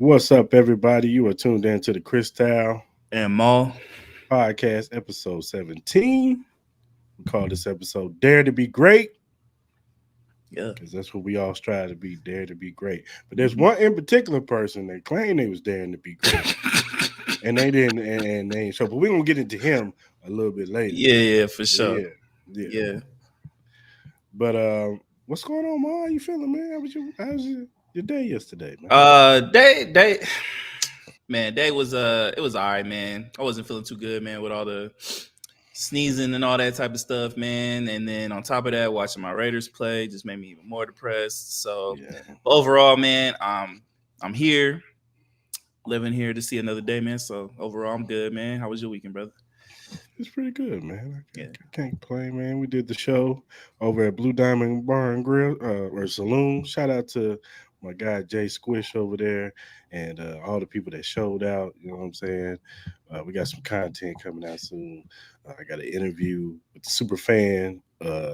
What's up, everybody? You are tuned in to the Cris And Maul. podcast, episode 17. We call this episode Dare to Be Great Yeah. because that's what we all strive to be, dare to be great. But there's Mhm. one in particular person that claimed they was daring to be great, and they didn't, and they ain't show. But we're going to get into him a little bit later. Yeah, for sure. Yeah, yeah. Yeah. But what's going on, Ma? How you feeling, man? How's your day yesterday, man? Day man, day was it was all right, man. I wasn't feeling too good, man, with all the sneezing and all that type of stuff, man. And then on top of that, watching my Raiders play just made me even more depressed. So Yeah, overall, man, I'm here, living here to see another day, man. So overall, I'm good, man. How was your weekend, brother? it's pretty good, man. I Yeah, can't complain, man. We did the show over at Blue Diamond Bar and Grill or Saloon. Shout out to my guy Jay Squish over there and all the people that showed out. You know what I'm saying? We got some content coming out soon. I got an interview with the super fan.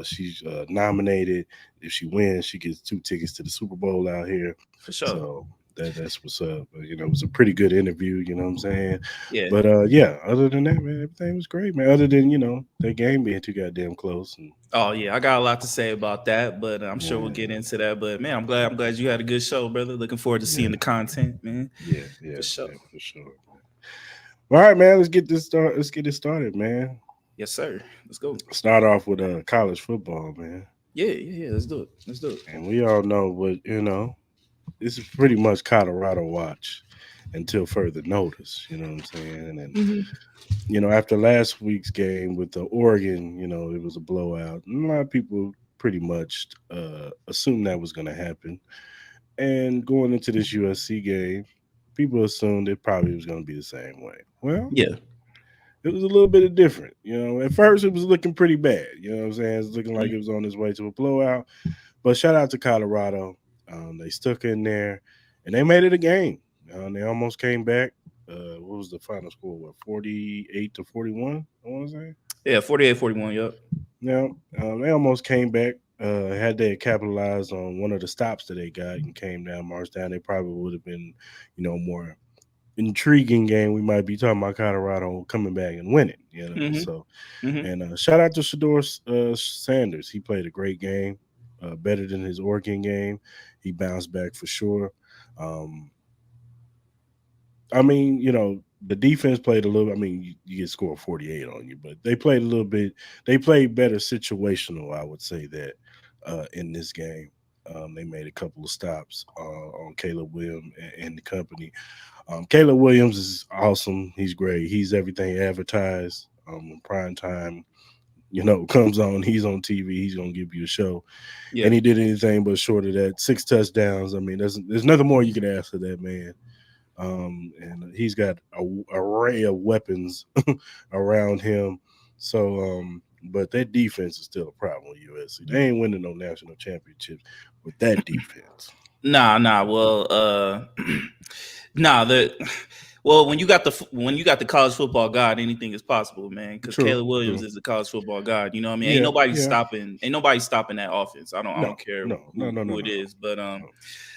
She's nominated. If she wins, she gets 2 tickets to the Super Bowl out here. for sure. So that's what's up. It was a pretty good interview. You know what I'm saying? Yeah. But yeah, other than that, man, everything was great, man. Other than that game being too goddamn close, and Oh yeah, I got a lot to say about that, but I'm sure we'll get yeah, into that. But man, I'm glad you had a good show, brother. Looking forward to seeing yeah, the content, man. For sure. yeah, for sure. All right, man. Let's get it started, man. Yes, sir. Let's go. Start off with college football, man. Yeah. Let's do it. Let's do it. And we all know what. This is pretty much Colorado watch until further notice. You know what I'm saying? And Hmm. after last week's game with the Oregon, it was a blowout. And a lot of people pretty much assumed that was going to happen. And going into this USC game, people assumed it probably was going to be the same way. Well, Yeah. it was a little bit of different. At first it was looking pretty bad. You know what I'm saying? It was looking like Mhm. it was on its way to a blowout. But shout out to Colorado. They stuck in there and they made it a game. They almost came back. What was the final score? What, 48-41? I want to say. Yeah, 48-41. Yep. Now, they almost came back. Had they capitalized on one of the stops that they got and came down, marched down, they probably would have been, more intriguing game. We might be talking about Colorado coming back and winning. Hmm. So Hmm. and shout out to Shador Sanders. He played a great game, better than his Oregon game. He bounced back for sure. Um, I mean, the defense played a little. I mean, you get scored 48 on you, but they played a little bit. They played better situational, I would say that in this game. They made a couple of stops on Caleb Williams and the company. Caleb Williams is awesome. He's great. He's everything advertised. When prime time, comes on. He's on TV. He's gonna give you a show, Yeah. and he did anything but short of that. 6 touchdowns. I mean, there's nothing more you can ask of that man. And he's got a array of weapons around him. So, but that defense is still a problem with USC. They ain't winning no national championships with that defense. Nah. Well, nah. The well, when you got the college football god, anything is possible, man. Because True, Caleb Williams true. is the college football god. You know what I mean? Ain't Yeah, nobody yeah. stopping. Ain't nobody stopping that offense. I No, don't care no, no, no, no, who no, it no. is, but No.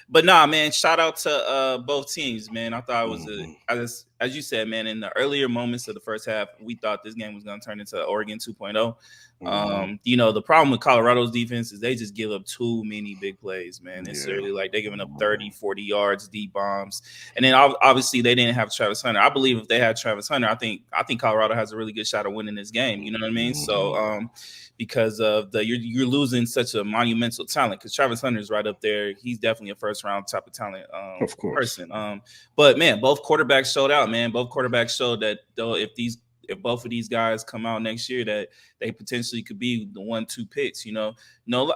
But nah, man, shout out to both teams, man. I thought it was Mhm, as you said, man, in the earlier moments of the first half, we thought this game was going to turn into Oregon 2.0. mhm. The problem with Colorado's defense is they just give up too many big plays, man. It's Yeah. really like they're giving up 30, 40 yards, deep bombs. And then obviously they didn't have Travis Hunter. I believe if they had Travis Hunter, I think Colorado has a really good shot of winning this game. You know what I mean? So Mhm. because of you're losing such a monumental talent because Travis Hunter is right up there. He's definitely a first round type of talent Of course. person. But man, both quarterbacks showed out, man. Both quarterbacks showed that though if both of these guys come out next year, that they potentially could be the 1-2 picks.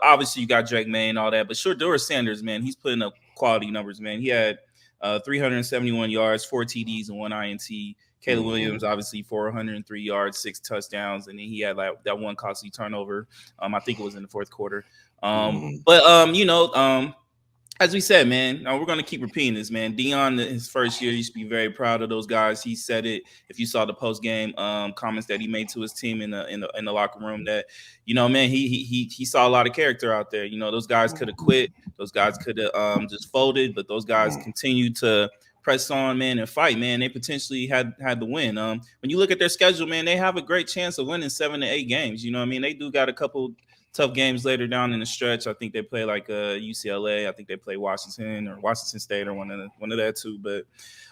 Obviously you got Drake May and all that, but sure, Doris Sanders, man, he's putting up quality numbers, man. He had 371 yards, 4 TDs, and 1 INT. Caleb Mhm. Williams, obviously 403 yards, 6 touchdowns, and then he had like that one costly turnover. I think it was in the fourth quarter. Mhm. But as we said, man, we're gonna keep repeating this, man. Dion, his first year, you should be very proud of those guys. He said it. If you saw the post game comments that he made to his team in the locker room, that man, he saw a lot of character out there. Those guys could have quit. Those guys could have just folded, but those guys continued to press on, man, and fight, man, they potentially had the win. When you look at their schedule, man, they have a great chance of winning 7 to 8 games. You know what I mean? They do got a couple tough games later down in the stretch. I think they play like UCLA. I think they play Washington or Washington State or one of that too. But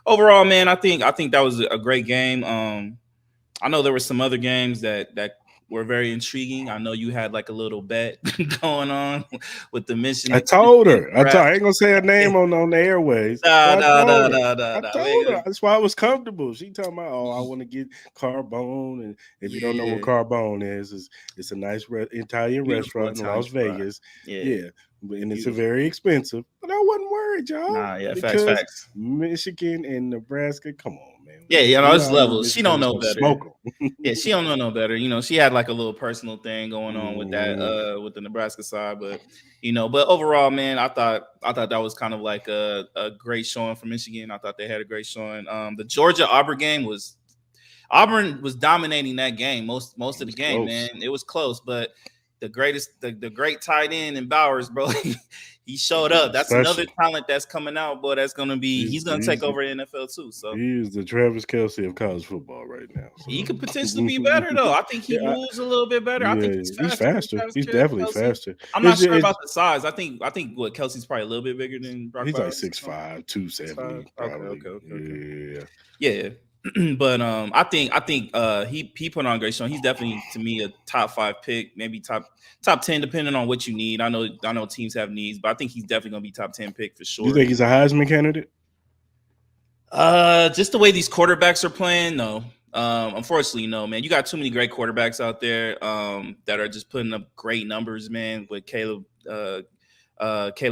overall, man, I think that was a great game. I know there were some other games that were very intriguing. I know you had like a little bet going on with the I Michigan. told her. Draft. I ain't gonna say her name on the airways. Nah, But I nah, nah, told her. nah, nah, I nah. told her. That's why I was comfortable. She talking about, oh, I want to get Carbone, and if you don't know what Yeah, Carbone is it's a nice Italian beautiful restaurant in Italian Las spot. Vegas. Yeah, Yeah, and it's a beautiful. very expensive. But I wasn't worried, y'all, Nah, yeah, facts, because facts. Michigan and Nebraska. Come on, man. Yeah, you know, We it's already levels. She Michigan don't was know gonna better. smoke them. Yeah, she don't know no better. You know, she had like a little personal thing going on with that, Mhm. with the Nebraska side, but but overall, man, I thought that was kind of like a great showing for Michigan. I thought they had a great showing. The Georgia Auburn game was Auburn was dominating that game most It of the was game, man. close. It was close, but the great tight end in Bowers, bro, he showed up. That's another Special. talent that's coming out, boy. That's gonna be He's he's gonna take he's over the NFL too. So He is the Travis Kelsey of college football right now. he So, could potentially be better though. I think he yeah, moves a little bit better. I think yeah, he's he's faster than faster. Travis He's definitely Kelsey. faster. I'm not sure about the size. I think what Kelsey's probably a little bit bigger than Brock He's like Bowers. 6'5", 270 Okay, probably. okay, okay, okay. Yeah, Yeah. But I think he put on a great show. He's definitely to me a top 5 pick, maybe top 10 depending on what you need. I know teams have needs, but I think he's definitely gonna be top 10 pick for do you sure. think he's a Heisman candidate? Just the way these quarterbacks are playing, no. Unfortunately, no, man. You got too many great quarterbacks out there that are just putting up great numbers, man. With Caleb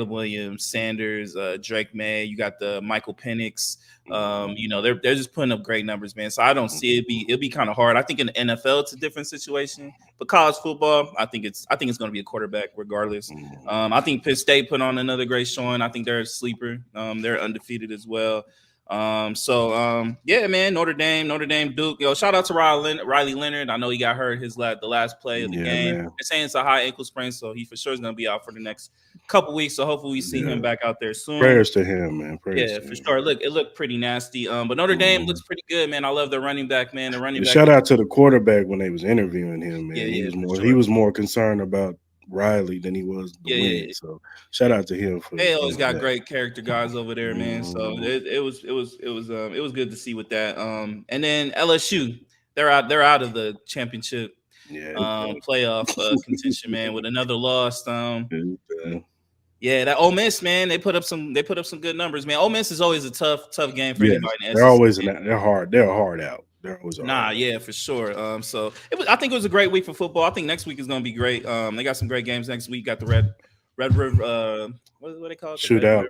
Williams, Sanders, Drake May. You got the Michael Penix. They're just putting up great numbers, man. So I don't see it'll be kind of hard. I think in the NFL it's a different situation, but college football, I think it's going to be a quarterback regardless. I think Pitt State put on another great showing. I think they're a sleeper. They're undefeated as well. Yeah, man, Notre Dame, Duke. Yo, shout out to Riley Leonard. I know he got hurt the last play of the Yeah, game. man. They're saying it's a high ankle sprain, so he for sure is going to be out for the next couple weeks. So hopefully we see Yeah. him back out there soon. Prayers to him, man. Prayers Yeah, to for him. sure. It looked pretty nasty. But Notre Dame looks pretty good, man. I love their running back, man. The running back. Shout out to the quarterback when they was interviewing him, man. Yeah, He for he sure. was more concerned about Riley than he was the Yeah. win. So shout out to him for They always got that. great character guys over there, man. So Mhm. it was good to see with that. And then LSU, they're out of the championship Yeah, playoff contention, man, with another loss. it's, Yeah, that Ole Miss, man, they put up some good numbers, man. Ole Miss is always a tough game for yes, anybody in the they're SEC. always they're hard. They're hard out. They're always a hard Nah, out. yeah, for sure. So I think it was a great week for football. I think next week is gonna be great. They got some great games next week. Got the Red River, what they call it? The Red Shootout. River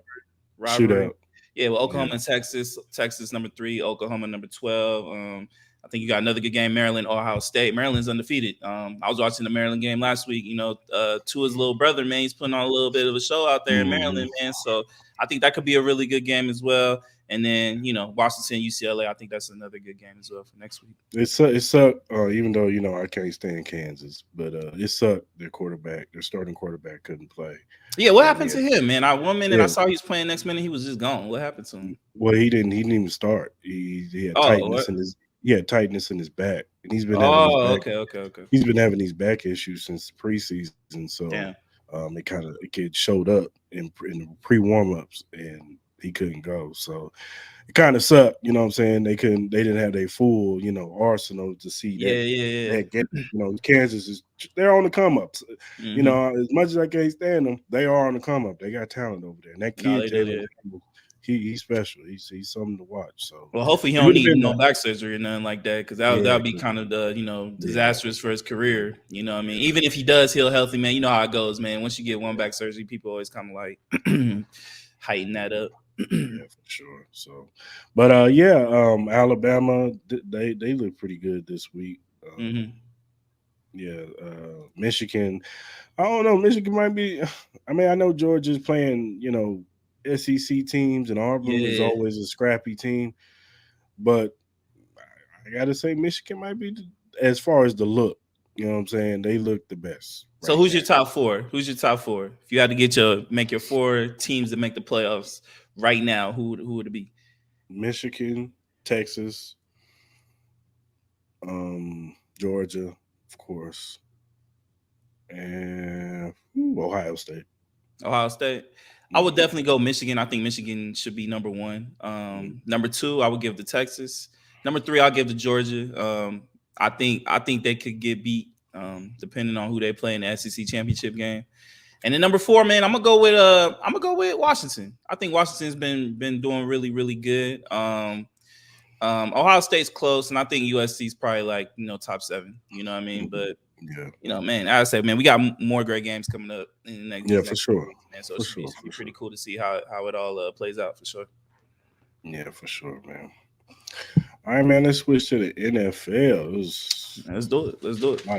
rivalry. Shootout. Yeah, well, Yeah. Oklahoma and Texas. Texas number 3, Oklahoma number 12. I think you got another good game, Maryland, Ohio State. Maryland's undefeated. I was watching the Maryland game last week. Tua's little brother, man, he's putting on a little bit of a show out there in Maryland, man. So I think that could be a really good game as well. And then, Washington, UCLA, I think that's another good game as well for next week. It sucked. Even though I can't stand Kansas, but it sucked. Their starting quarterback couldn't play. Yeah, what happened to him, man? One minute I Yeah. saw he was playing, next minute he was just gone. What happened to him? Well, he didn't even start. He had Oh, tightness what? in his back, and he's been having these Oh, back. okay. He's been having these back issues since the preseason. So Damn. it kid showed up in pre warm ups and he couldn't go. So it kind of sucked. You know what I'm saying? They didn't have their full arsenal to see Yeah. that game. Kansas they're on the come ups. Mhm. As much as I can't stand them, they are on the come up. They got talent over there, and that No, kid they Jalen did. Campbell, he's special. He's something to watch. So Well, hopefully he it don't would have need been no back surgery or nothing like that, because that yeah, would be kind of disastrous for his career. You know what I mean? Even if he does heal healthy, man, you know how it goes, man. Once you get one back surgery, people always kind of like heighten that up. yeah, for sure. So, but Alabama they look pretty good this week. Mhm. Yeah, Michigan. I don't know. Michigan might be. I mean, I know Georgia's playing. SEC teams, and Auburn is Yeah. always a scrappy team. But I gotta say, Michigan might be as far as the look. You know what I'm saying? They look the best. So Right who's your now. top 4? Who's your top 4? If you had to make your 4 teams to make the playoffs right now, who would it be? Michigan, Texas, Georgia, of course, and Ohio State. Ohio State. I would Mhm. definitely go Michigan. I think Michigan should be number one. Number two, I would give to Texas. Number three, I'll give to Georgia. I think they could get beat depending on who they play in the SEC championship game. And then number four, man, I'm gonna go with Washington. I think Washington's been doing really really good. Ohio State's close, and I think USC's probably like top seven. You know what I mean? Mhm. But Yeah, man, I said, man, we got more great games coming up in yeah, these for next few sure, weeks, man. So it for should be sure, should be for pretty sure. cool to see how it all plays out for sure. Yeah, for sure, man. All right, man. Let's switch to the NFL. It was Let's do it. Let's do it. a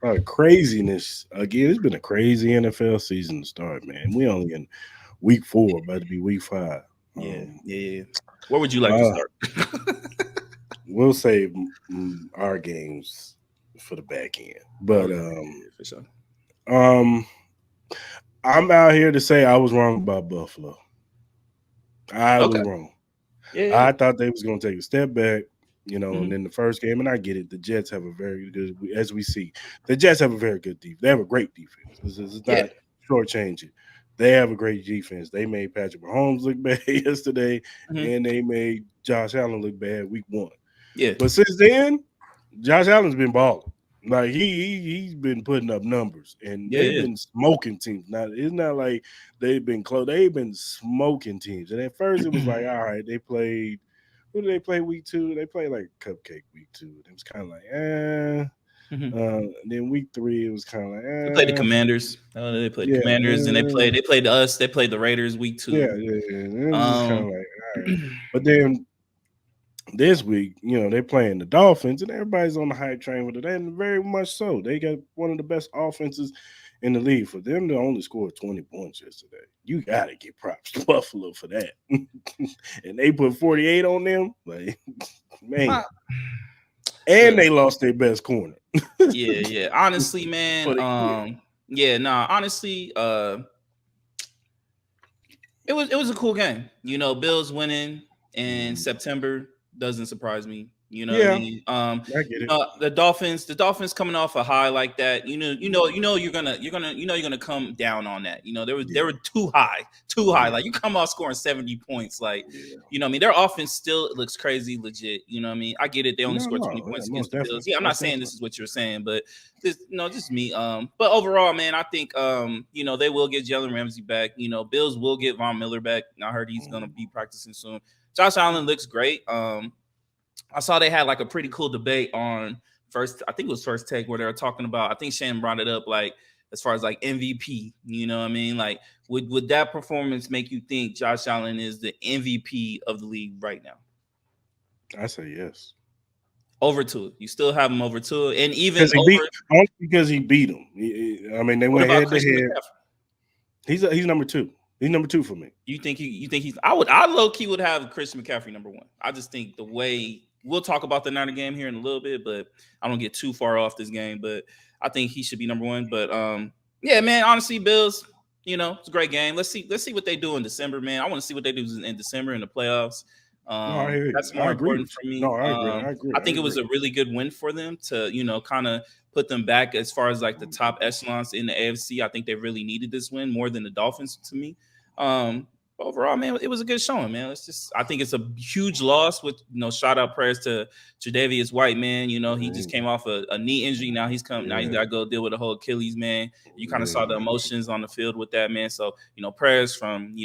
lot of craziness again. It's been a crazy NFL season to start, man. We only in week 4, about to be week 5. Yeah, Um, yeah, yeah. Where would you like to uh, start? we'll save our games for the back end, Oh but yeah, yeah, for sure. um, I'm out here to say I was wrong about Buffalo. I was Okay. wrong. Yeah, yeah. I thought they was going to take a step back, and Mm-hmm. in the first game, and I get it. The Jets have a very good, as we see, the Jets have a very good defense. They have a great defense. This is Yeah. not shortchanging. They have a great defense. They made Patrick Mahomes look bad yesterday, Mm-hmm. and they made Josh Allen look bad week 1. Yeah. But since then, Josh Allen's been balling. Like he's been putting up numbers, and Yeah, they've yeah. been smoking teams. Now it's not like they've been close. They've been smoking teams. And at first it was like, all right, they played. Who did they play week 2? They played like Cupcake week 2. It was kind of like, eh. Mm-hmm. And then week 3 it was kind of like, They played the eh. Commanders. They played the Yeah, Commanders, and they played us. They played the Raiders week yeah, two. yeah. And it was just kind Um, of like, all right. But then this week, they're playing the Dolphins, and everybody's on the hype train with it, and very much so. They got one of the best offenses in the league. For them to only score 20 points yesterday, you got to give props to Buffalo for that. And they put 48 on them, like man, my, and look, they lost their best corner yeah, yeah. Honestly, man. for the year. Yeah, nah. Honestly, it was a cool game. Bills winning in Mhm. September doesn't surprise me. You know what I Yeah, mean? I get it. The Dolphins coming off a high like that. You're gonna come down on that. They were Yeah, too high, too high. yeah, Like you come off scoring 70 points, like yeah. what I mean. Their offense still looks crazy, legit. You know what I mean? I get it. They only No, scored 20 no, yeah, points against most the Bills. definitely, Yeah, I'm not most saying this definitely. is what you're saying, but just me. But overall, man, I think they will get Jalen Ramsey back. Bills will get Von Miller back. I heard he's gonna Mhm. be practicing soon. Josh Allen looks great. I saw they had like a pretty cool debate on first. I think it was First Take where they were talking about. I think Shannon brought it up like as far as like MVP. You know what I mean? Like would that performance make you think Josh Allen is the MVP of the league right now? I say yes. Over to it. You still have him over to it, and even Because he beat over. only because he beat him. I mean, they What went about head to Christian head. McCaffrey? He's number 2. He's number 2 for me. You think he's I low key would have Christian McCaffrey number one. I just think the way we'll talk about the Niner game here in a little bit, but I don't get too far off this game. But I think he should be number one. But yeah, man, honestly, Bills, it's a great game. Let's see what they do in December, man. I want to see what they do in December in the playoffs. No, I hear you. That's I more agree important with for you. No, me. I agree. I agree. I I think it was agree. a really good win for them to, kind of put them back as far as like the top echelons in the AFC. I think they really needed this win more than the Dolphins to me. Um, Overall, man, it was a good showing, man. I think it's a huge loss with, shout out prayers to Tre'Davious White, man. He just Mm, came off a knee injury. Now he's yeah, got to go deal with the whole Achilles, man. You kind of yeah, saw the man. emotions on the field with that, man. So, prayers from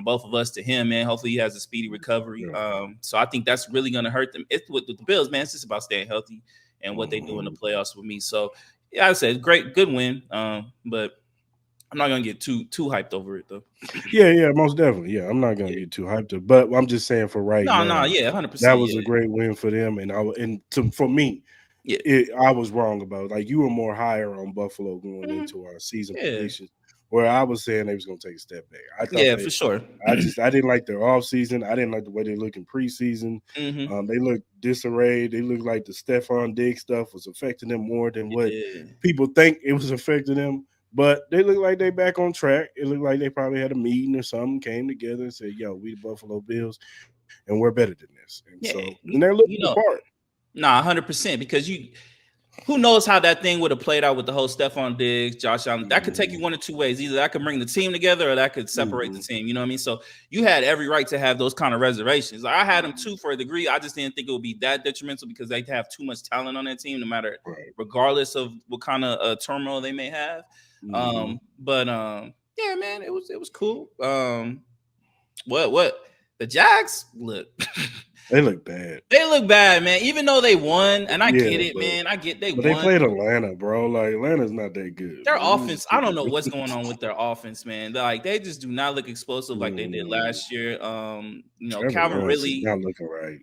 both of us to him, man. Hopefully he has a speedy recovery. Yeah. So I think that's really going to hurt them. It's with the Bills, man. It's just about staying healthy and what they do in the Mhm. playoffs with me. So yeah, I said good win. But I'm not gonna get too hyped over it though. Yeah, yeah, most definitely. Yeah, I'm not gonna Yeah. get too hyped up, but I'm just saying for right No, now, yeah, that 100%. was Yeah, a great win for them, and for me, yeah. I was wrong about it. Like you were more higher on Buffalo going Mhm. into our season Yeah, predictions, where I was saying they was gonna take a step back. I thought yeah, they for sure. I didn't like their off season. I didn't like the way they look in preseason. Hmm. They look disarrayed. They look like the Stephon Diggs stuff was affecting them more than what Yeah, people think it was affecting them. But they look like they back on track. It looked like they probably had a meeting or something, came together and said, "Yo, we the Buffalo Bills. and we're better than this. And Yeah, so, and they're looking you the know, part. nah, 100%. Because who knows how that thing would have played out with the whole Stephon Diggs, Josh Allen. That could take you Mm-hmm. one or two ways. Either that could bring the team together or that could separate the Mm-hmm. team. You know what I mean? So you had every right to have those kind of reservations. Like, I had them too for a degree. I just didn't think it would be that detrimental because they have too much talent on that team, no matter, Right. regardless of what kind of turmoil they may have. Mm-hmm. Yeah, man, it was cool. What the Jags look. They look bad. They look bad, man. Even though they won, and I Yeah, get it, man. I get they but they won. played Atlanta, bro. Like Atlanta's not that good, Their man. You offense, just I keep don't know it. what's going on with their offense, man. Like, they just do not look explosive like they did Mm. last year. Trevor Calvin Lawrence is really, not looking right.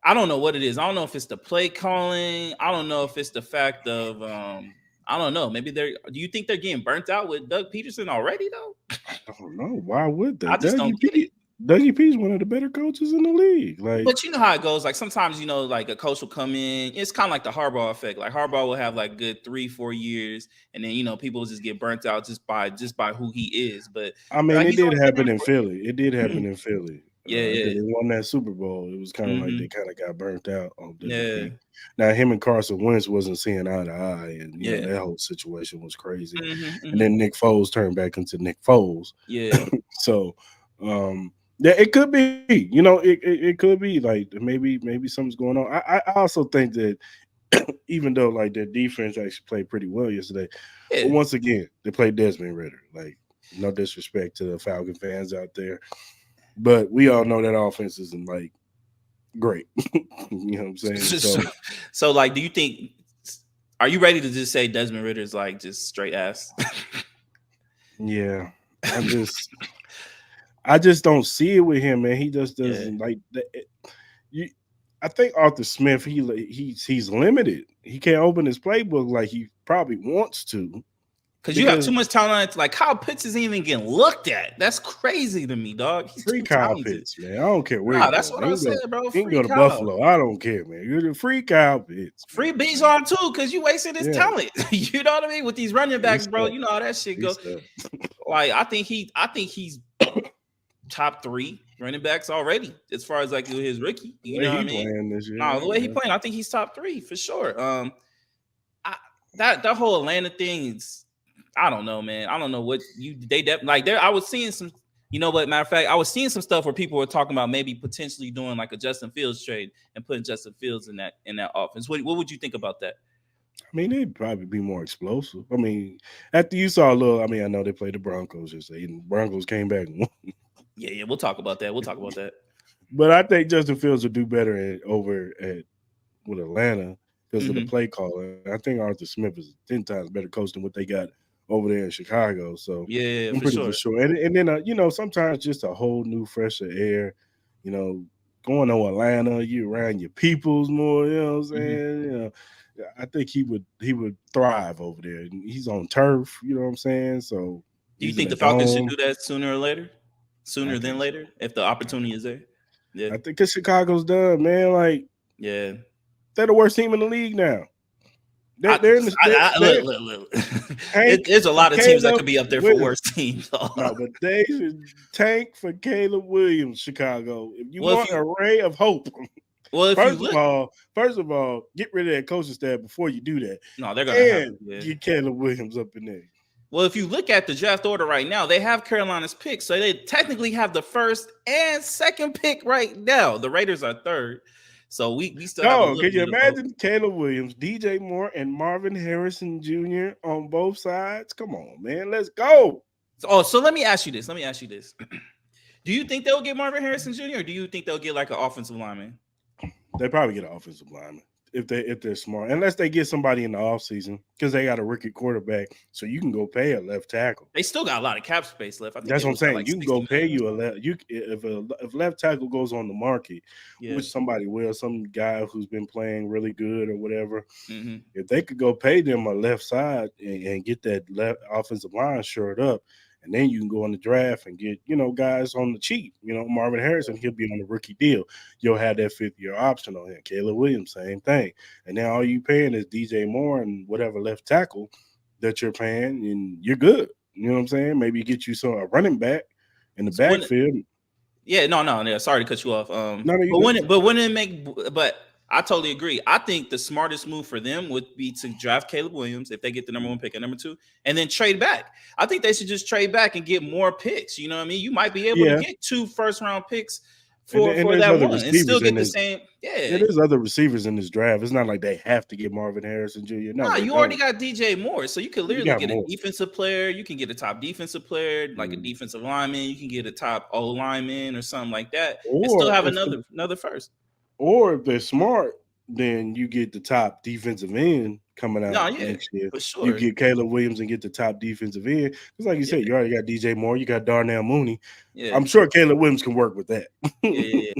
I don't know what it is. I don't know if it's the play calling. I don't know if it's the fact of I don't know. Maybe do you think they're getting burnt out with Doug Peterson already though? I don't know. Why would they? I just don't get it. Dougie P is one of the better coaches in the league. Like, But you know how it goes. Like, sometimes, like, a coach will come in. It's kind of like the Harbaugh effect. Like, Harbaugh will have like good 3-4 years, and then people will just get burnt out just by who he is. But I mean, it he's did only been happen in there Philly. It did for happen in Philly. yeah, After yeah, they won that Super Bowl, it was kind of like hmm they kind of got burnt out on Dougie yeah, P. Now, him and Carson Wentz wasn't seeing eye to eye, and yeah, that whole situation was crazy. And hmm then Nick Foles turned back into Nick Foles. yeah. So, yeah, it could be. It could be like maybe something's going on. I also think that even though like their defense actually played pretty well yesterday, but Yeah. once again they played Desmond Ritter. Like, no disrespect to the Falcon fans out there, but we all know that offense isn't like great. You know what I'm saying? So So, like, do you think? Are you ready to just say Desmond Ritter is like just straight ass? yeah, I just don't see it with him, man. He just Yeah. doesn't like that. You, I think Arthur Smith, he's limited. He can't open his playbook like he probably wants to Because you have too because much talent on it. Like, Kyle Pitts isn't even getting looked at. That's crazy to me, dog. He's free too Kyle talented. Pitts, man. I don't care where Nah, he that's go. what I said, bro. He can Free go to Kyle. Buffalo. I don't care, man. You're the free Kyle Pitts, Free man. Beats on too, because you wasted his Yeah, talent. You know what I mean? With these running backs, he's bro. stuck. You know how that shit He's go. stuck. Like, I think he's top 3 running backs already, as far as like his rookie. The You way know what I he mean? playing this No, year, the way he yeah. playing, I think he's top 3 for sure. That whole Atlanta thing is, I don't know, man. I don't know what like there. I was seeing some, matter of fact, I was seeing some stuff where people were talking about maybe potentially doing like a Justin Fields trade and putting Justin Fields in that offense. What would you think about that? I mean, they'd probably be more explosive. I mean, after you saw a little, I mean, I know they played the Broncos yesterday, and the Broncos came back and won. Yeah, we'll talk about that. We'll talk about that. But I think Justin Fields will do better over at with Atlanta because of the hmm play calling. I think Arthur Smith is 10 times better coach than what they got over there in Chicago. So Yeah, I'm for pretty for sure. sure. And then sometimes just a whole new fresher air. You know, going to Atlanta, you around your peoples more. You know what I'm hmm saying? I think he would thrive over there. And he's on turf. You know what I'm saying? So Do you he's in think a the Falcons should dome. do that sooner or later? I Sooner than think so. later, if the opportunity is there. Yeah, I think because Chicago's done, man. Like yeah. they're the worst team in the league now. I, They're in the look, they're look. tank There's a for lot of teams that Caleb could be up there for Williams. worse teams. No, but they should tank for Caleb Williams, Chicago. If you well, if want a you ray of hope, well, if you look, first of all, get rid of that coaching staff before you do that, no, they're gonna have to. and Yeah. get Caleb Williams up in there. Well, if you look at the draft order right now, they have Carolina's pick, so they technically have the first and second pick right now. The Raiders are third, so we still have a No, little can you bit of hope. imagine Caleb Williams, DJ Moore, and Marvin Harrison Jr. on both sides? Come on, man, let's go. So let me ask you this. Do you think they'll get Marvin Harrison Jr. or do you think they'll get like an offensive lineman? They probably get an offensive lineman if they're smart, unless they get somebody in the offseason because they got a rookie quarterback, so you can go pay a left tackle. They still got a lot of cap space left. I think That's they what I'm only got saying. like You can go 60 pay million. you a left. If left tackle goes on the market, Yeah. which somebody will, some guy who's been playing really good or whatever. Mm-hmm. If they could go pay them a left side and get that left offensive line shored up, and then you can go in the draft and get guys on the cheap. Marvin Harrison, he'll be on a rookie deal. You'll have that 5th-year option on him. Caleb Williams, same thing. And now all you paying is DJ Moore and whatever left tackle that you're paying, and you're good. You know what I'm saying? Maybe get you a running back in the So backfield. Yeah, no. Sorry to cut you off. No, no, you But good. when it make, but I totally agree. I think the smartest move for them would be to draft Caleb Williams if they get the number one pick at number two, and then trade back. I think they should just trade back and get more picks. You know what I mean? You might be able to Yeah, get 2 first-round picks and for there's that other one and still receivers get in the this. same. Yeah, Yeah. there's other receivers in this draft. It's not like they have to get Marvin Harrison Jr. No, Nah, they you already don't. got DJ Moore, so you could You literally got get a more. defensive player. You can get a top defensive player, like a Mm. defensive lineman. You can get a top O lineman or something like that, and still Or have if the another first. or if they're smart, then you get the top defensive end coming No, out yeah, next year. for You sure. get Caleb Williams and get the top defensive end. Because like you Yeah, said, you already got DJ Moore, you got Darnell Mooney. yeah, I'm sure Caleb Williams can work with that. yeah.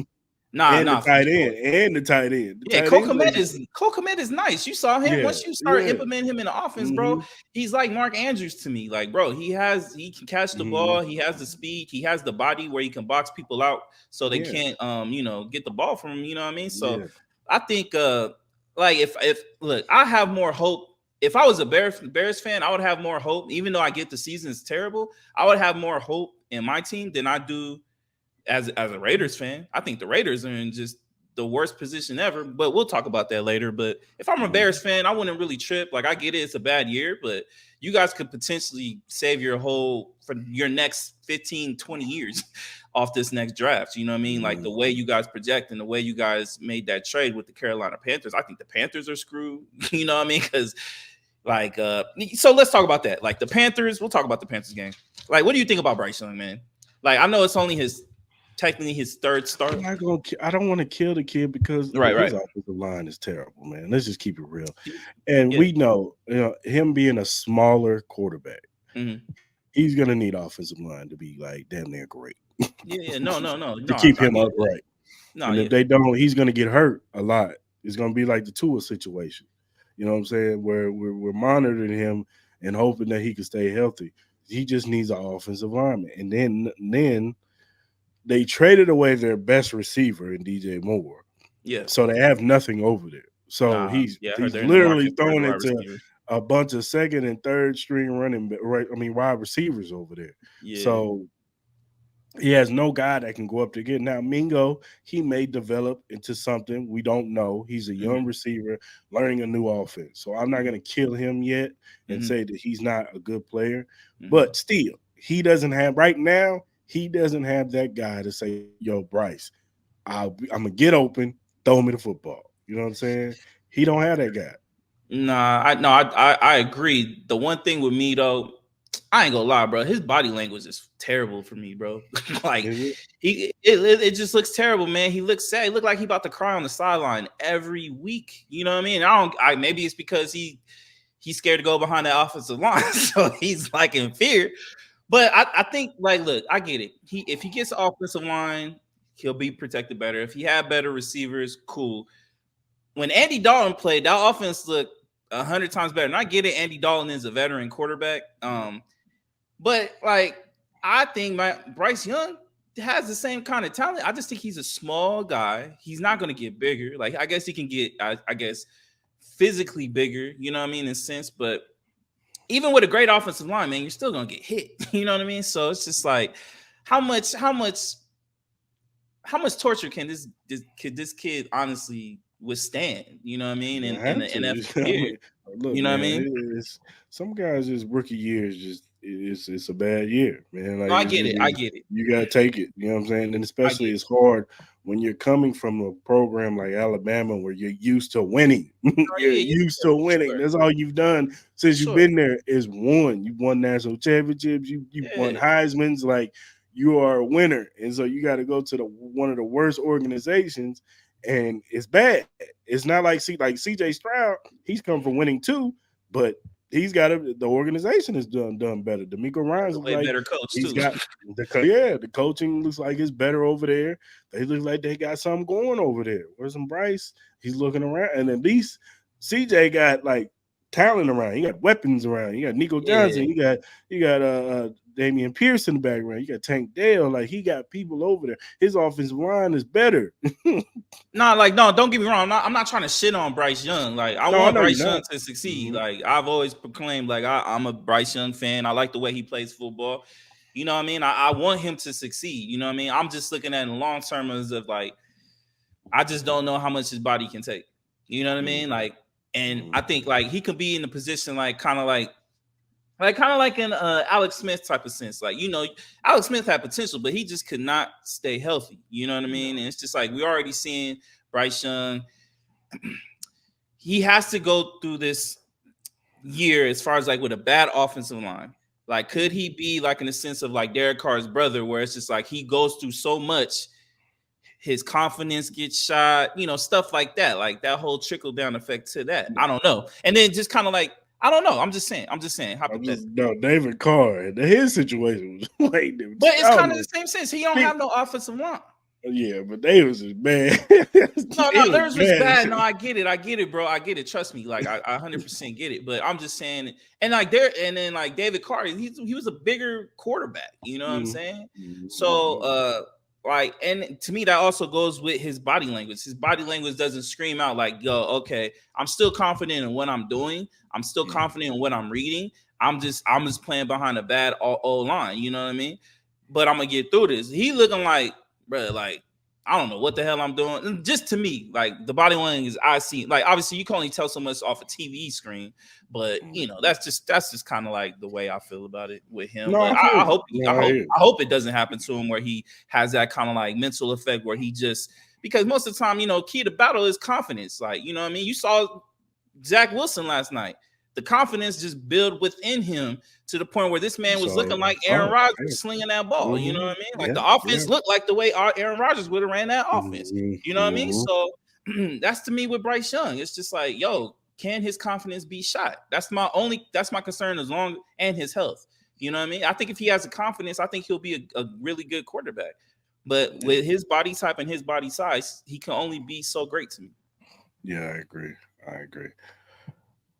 Nah, And the nah, for tight sure. end. And the tight end. The Yeah, tight end's gonna Cole Komet is nice. You saw him yeah, once you start yeah. implementing him in the offense, bro. Mm-hmm. He's like Mark Andrews to me. Like, bro, he can catch the Mm-hmm. ball. He has the speed. He has the body where he can box people out so they Yeah, can't get the ball from him. You know what I mean? So yeah. I think like if look, I have more hope. If I was a Bears fan, I would have more hope. Even though I get the season is terrible, I would have more hope in my team than I do as a Raiders fan. I think the Raiders are in just the worst position ever, but we'll talk about that later. But if I'm a Mm-hmm. Bears fan, I wouldn't really trip. Like, I get it, it's a bad year, but you guys could potentially save your whole for your next 15, 20 years off this next draft. You know what I mean? Like the way you guys project and the way you guys made that trade with the Carolina Panthers. I think the Panthers are screwed. You know what I mean? Because like so let's talk about that. Like the Panthers, we'll talk about the Panthers game. Like, what do you think about Bryce Young, man? Like, I know it's only technically his third start. I'm not gonna. I don't want to kill the kid because Right, his right. offensive line is terrible, man. Let's just keep it real. And Yeah. we know, him being a smaller quarterback, Mhm. he's gonna need offensive line to be like damn near great Yeah. No. to I keep him get that. upright. No, And yeah. if they don't, he's gonna get hurt a lot. It's gonna be like the Tua situation. You know what I'm saying? Where we're monitoring him and hoping that he can stay healthy. He just needs an offensive lineman. And then they traded away their best receiver in DJ Moore. Yeah. So they have nothing over there. So Nah. he's Yeah, I heard he's they're in the literally market for the throwing wide it to receiver. a bunch of second and third string wide receivers over there. Yeah. So he has no guy that can go up to get. Now Mingo, he may develop into something we don't know. He's a young Mhm. receiver learning a new offense. So I'm not going to kill him yet and Mhm. say that he's not a good player. Mhm. But still, he doesn't have right now. He doesn't have that guy to say, "Yo, Bryce, I'm gonna get open, throw me the football." You know what I'm saying? He don't have that guy. Nah, I agree. The one thing with me though, I ain't gonna lie, bro. His body language is terrible for me, bro. Like Is it? it just looks terrible, man. He looks sad. He looked like he about to cry on the sideline every week. You know what I mean? I maybe it's because he's scared to go behind the offensive line, so he's like in fear. But I think like, look, I get it. If he gets the offensive line, he'll be protected better. If he had better receivers, cool. When Andy Dalton played, that offense looked 100 times better. And I get it, Andy Dalton is a veteran quarterback. But like, I think Bryce Young has the same kind of talent. I just think he's a small guy. He's not going to get bigger. Like, I guess he can get, I guess, physically bigger. You know what I mean, in a sense. But even with a great offensive line, man, you're still going to get hit. You know what I mean? So it's just like, how much torture can this kid honestly withstand? You know what I mean? You In have the to. NFL year. Look, You know what I man, mean? it's some guys' just rookie years it's a bad year, man. Like No, I get it. I get it. you gotta take it. You know what I'm saying? And I get especially it. it's hard when you're coming from a program like Alabama where you're used to winning. Oh, You're yeah, used to for winning. sure. That's all you've done since For you've sure. been there is won. You won national championships. You won Yeah. Heisman's. Like you are a winner, and so you got to go to one of the worst organizations, and it's bad. It's not like CJ Stroud. He's come from winning too, but he's got the organization is done better. D'Amico Ryan's A looks way like better coach he's too. got the coaching looks like it's better over there. They look like they got something going over there. Where's some Bryce? He's looking around, and at least CJ got like talent around. He got weapons around. You got Nico Johnson. Yeah. You got Damian Pierce in the background. You got Tank Dale. Like he got people over there. His offensive line is better. No, don't get me wrong. I'm not trying to shit on Bryce Young. Like, I No, I want know you're Bryce Young not. to succeed. Mhm. Like, I've always proclaimed, like, I'm a Bryce Young fan. I like the way he plays football. You know what I mean? I want him to succeed. You know what I mean? I'm just looking at it in the long term as of like, I just don't know how much his body can take. You know what I mean? Like, and I think like he could be in a position like kind of like in Alex Smith type of sense. Like, you know, Alex Smith had potential, but he just could not stay healthy. You know what I mean? And it's just like we already seeing Bryce Young. He has to go through this year as far as like with a bad offensive line. Like, could he be like in the sense of like Derek Carr's brother, where it's just like he goes through so much, his confidence gets shot, you know, stuff like that. Like that whole trickle down effect to that. I don't know. And then just kind of like, I don't know. I'm just saying. No, David Carr, his situation was way different. But it's kind of the same sense. He don't have no offensive line. Yeah, but Davis is bad. No, theirs was bad. No, I get it, bro. I get it. Trust me, like I 100% get it. But I'm just saying, and like there, and then like David Carr, he was a bigger quarterback. You know what I'm saying? So, like, and to me, that also goes with his body language. His body language doesn't scream out like, "Yo, okay, I'm still confident in what I'm doing. I'm still confident in what I'm reading. I'm just playing behind a bad O line. You know what I mean? But I'm gonna get through this." He looking like, bro, like, I don't know what the hell I'm doing. And just to me, like the body language I see, like obviously you can only tell so much off a TV screen, but you know that's just kind of like the way I feel about it with him. No, but I hope it doesn't happen to him where he has that kind of like mental effect where he just, because most of the time, you know, key to battle is confidence. Like, you know what I mean? You saw Zach Wilson last night. The confidence just built within him to the point where this man was looking like Aaron Rodgers slinging that ball. You know what I mean? Like the offense looked like the way Aaron Rodgers would have ran that offense. You know what I mean? So that's to me with Bryce Young. It's just like, yo, can his confidence be shot? That's my concern and his health. You know what I mean? I think if he has the confidence, I think he'll be a really good quarterback. But with his body type and his body size, he can only be so great to me. Yeah, I agree.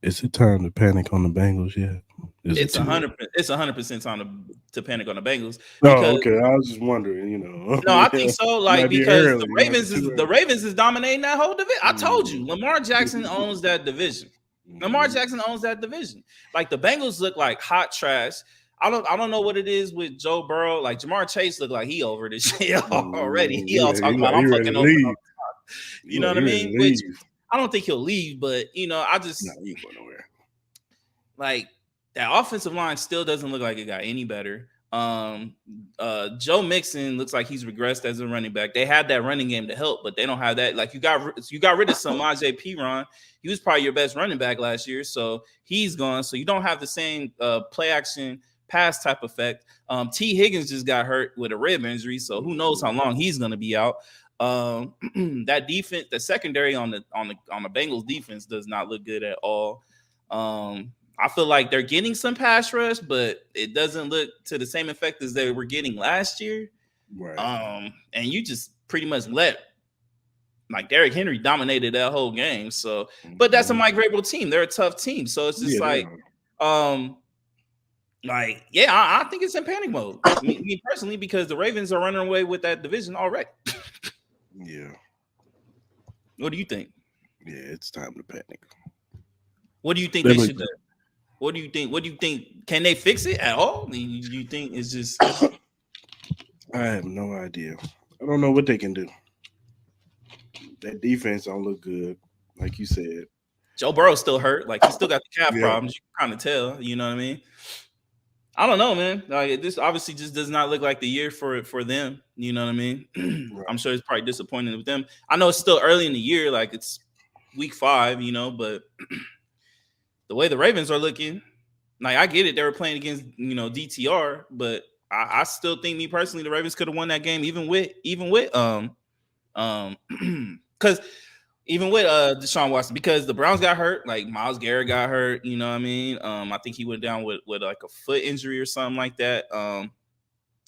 Is it time to panic on the Bengals yet? It's 100% time to panic on the Bengals. Oh, okay. I was just wondering, you know. No, I think so. Like because the Ravens is dominating that whole division. I told you, Lamar Jackson owns that division. Lamar Jackson owns that division. Like the Bengals look like hot trash. I don't know what it is with Joe Burrow. Like Jamar Chase look like he over this shit already. He all talking about I'm fucking over. You know what I mean? Which I don't think he'll leave, but you know, I just he ain't going nowhere. Like that offensive line still doesn't look like it got any better. Joe Mixon looks like he's regressed as a running back. They had that running game to help, but they don't have that. Like you got rid of Samaje Perine. He was probably your best running back last year, so he's gone. So you don't have the same play action pass type effect. T. Higgins just got hurt with a rib injury, so who knows how long he's going to be out. That defense, the secondary on the Bengals defense does not look good at all. I feel like they're getting some pass rush, but it doesn't look to the same effect as they were getting last year. Right. And you just pretty much let like Derrick Henry dominated that whole game. So, but that's a Mike Vrabel team. They're a tough team. So it's just I think it's in panic mode. me personally, because the Ravens are running away with that division already. Yeah. What do you think? Yeah, it's time to panic. What do you think they should do? What do you think? What do you think? Can they fix it at all? Do you think it's just? I have no idea. I don't know what they can do. That defense don't look good, like you said. Joe Burrow's still hurt. Like he still got the calf problems. You can kind of tell. You know what I mean? I don't know, man. Like this obviously just does not look like the year for them. You know what I mean? Right. I'm sure it's probably disappointing with them. I know it's still early in the year, like it's week 5, you know, but the way the Ravens are looking, like I get it, they were playing against, you know, DTR, but I still think, me personally, the Ravens could have won that game even with because even with Deshaun Watson, because the Browns got hurt, like Myles Garrett got hurt, you know what I mean? I think he went down with like a foot injury or something like that.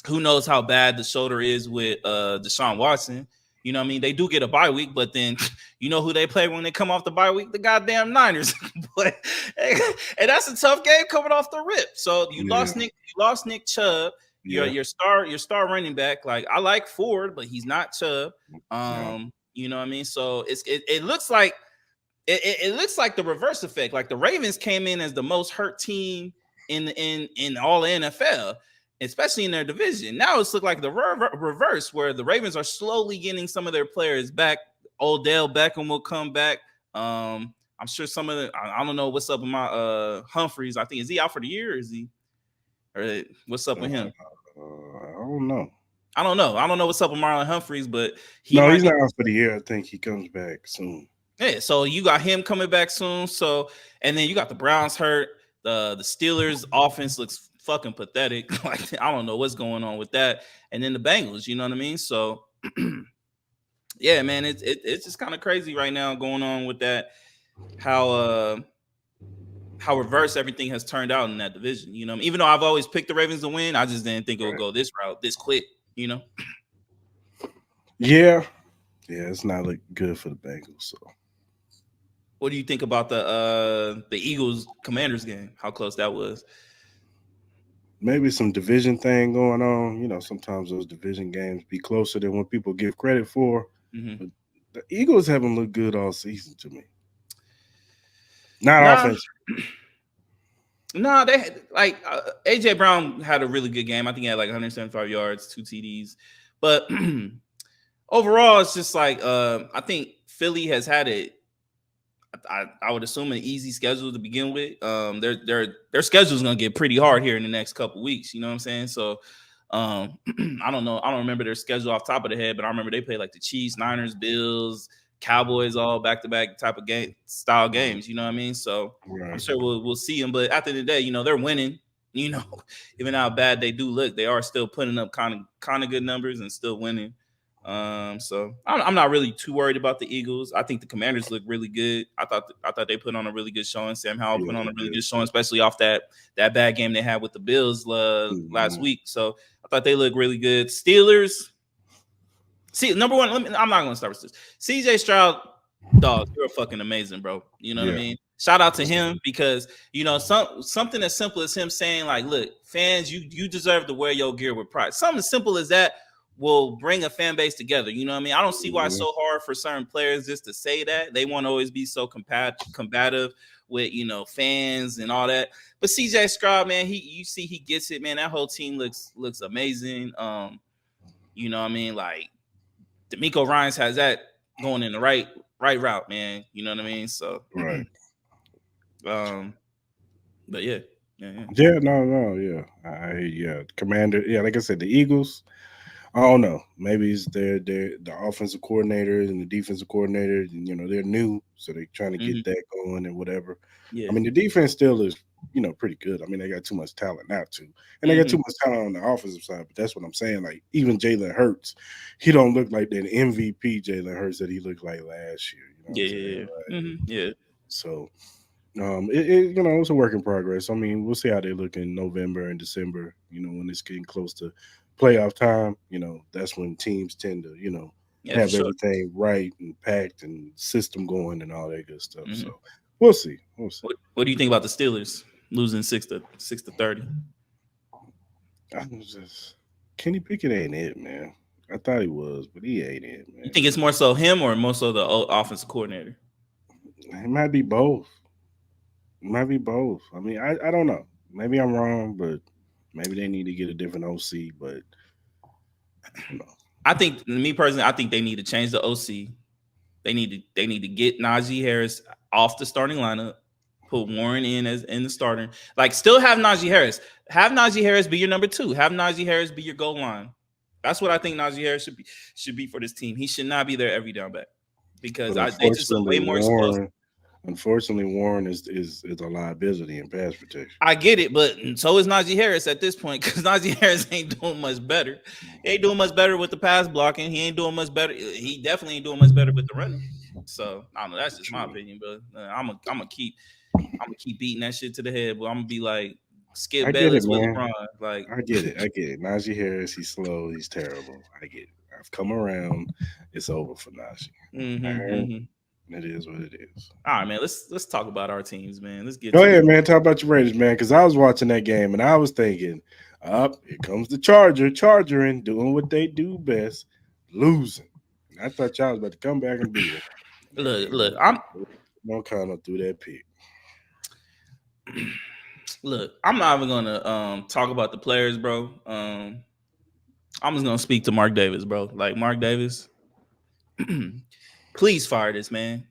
Who knows how bad the shoulder is with Deshaun Watson? You know what I mean? They do get a bye week, but then you know who they play when they come off the bye week? The goddamn Niners. But and that's a tough game coming off the rip. So you lost Nick Chubb, your star running back. Like I like Ford, but he's not Chubb. You know what I mean? So it looks like it looks like the reverse effect. Like the Ravens came in as the most hurt team in all the NFL. especially in their division. Now it's looked like the reverse, where the Ravens are slowly getting some of their players back. Odell Beckham will come back. I'm sure some of the I don't know what's up with my Humphreys. I think is he out for the year or is he or what's up with him? I don't know. I don't know. I don't know what's up with Marlon Humphreys, but he No, might he's get not out for the year. I think he comes back soon. yeah. So you got him coming back soon. So and then you got the Browns hurt. The Steelers offense looks fucking pathetic. Like I don't know what's going on with that. And then the Bengals, you know what I mean? So yeah, man, it's just kind of crazy right now going on with that. How reverse everything has turned out in that division. You know, even though I've always picked the Ravens to win, I just didn't think it would go this route this quick. You know. Yeah, it's not look good for the Bengals. So, what do you think about the Eagles Commanders game? How close that was? maybe some division thing going on. You know, sometimes those division games be closer than what people give credit for. Mm-hmm. But the Eagles haven't looked good all season to me. Not Nah, offense. nah, they had, like AJ Brown had a really good game. I think he had like 175 yards, 2 TDs. But overall, it's just like I think Philly has had it. I would assume an easy schedule to begin with. Their schedule is gonna get pretty hard here in the next couple weeks. You know what I'm saying? So I don't know. I don't remember their schedule off the top of the head, but I remember they played like the Chiefs, Niners, Bills, Cowboys, all back to back type of game style games. You know what I mean? So I'm Right. sure we'll see them. But at the end of the day, you know they're winning. You know, even how bad they do look, they are still putting up kind of good numbers and still winning. So I'm not really too worried about the Eagles. I think the Commanders look really good. I thought they put on a really good showing. Sam Howell Yeah, put on they a really did. good showing, especially off that bad game they had with the Bills last Mhm. week. So I thought they looked really good. Steelers. See, number one, I'm not gonna start with this. CJ Stroud, dog, you're fucking amazing, bro. You know what I Yeah. mean? Shout out to him because you know something as simple as him saying like, "Look, fans, you deserve to wear your gear with pride." Something as simple as that will bring a fan base together. You know what I mean? I don't see why it's Mhm. so hard for certain players just to say that. They want to always be so combative with fans and all that. But CJ Stroud, man, you see he gets it, man. That whole team looks amazing. You know what I mean? Like D'Amico Ryans has that going in the right route, man. You know what I mean? So, Right. but yeah. Yeah. No. Yeah. Yeah. Commander. Yeah. Like I said, the Eagles. I don't know. Maybe it's the offensive coordinator and the defensive coordinator, and they're new, so they're trying to get Hmm. that going and whatever. Yeah. I mean, the defense still is pretty good. I mean, they got too much talent not to, and they got Hmm. too much talent on the offensive side. But that's what I'm saying. Like even Jalen Hurts, he don't look like that MVP Jalen Hurts that he looked like last year. You know what I'm saying? Yeah. Hmm. Yeah. So it's a work in progress. I mean, we'll see how they look in November and December. When it's getting close to playoff time, that's when teams tend to, Yeah, for have sure. everything right and packed and system going and all that good stuff. So Hmm. we'll see. We'll see. What do you think about the Steelers losing 6-30? I'm just Kenny Pickett ain't it, man. I thought he was, but he ain't it, You man. think it's more so him or more so the offensive coordinator? It might be both. It might be both. I mean, I don't know. Maybe I'm wrong, but maybe they need to get a different OC. But I don't know. I think me personally, I think they need to change the OC. They need to get Najee Harris off the starting lineup, put Warren as in the starter. Like still have Najee Harris. Have Najee Harris be your number 2. Have Najee Harris be your goal line. That's what I think Najee Harris should be for this team. He should not be there every down back because But they just look way more explosive. unfortunately, Warren is a liability in pass protection. I get it, but so is Najee Harris at this point because Najee Harris ain't doing much better. He ain't doing much better with the pass blocking. He ain't doing much better. He definitely ain't doing much better with the running. So I don't know. That's just my True. opinion, but I'm gonna keep beating that shit to the head. But I'm gonna be like Skip I get it, Bayless with man. LeBron. Like, I get it. I get it. Najee Harris, he's slow. He's terrible. I get it. I've come around. It's over for Najee. All mm-hmm, right. mm-hmm. It is what it is. All right, man. Let's talk about our teams, man. Let's get Go to the ahead, man. Talk about your Raiders, man. Because I was watching that game and I was thinking, up here comes the Chargering, doing what they do best, losing. And I thought y'all was about to come back and beat them. look. I'm Don't kind of through that pick. Look, I'm not even gonna talk about the players, bro. I'm just gonna speak to Mark Davis, bro. Like Mark Davis, please fire this man.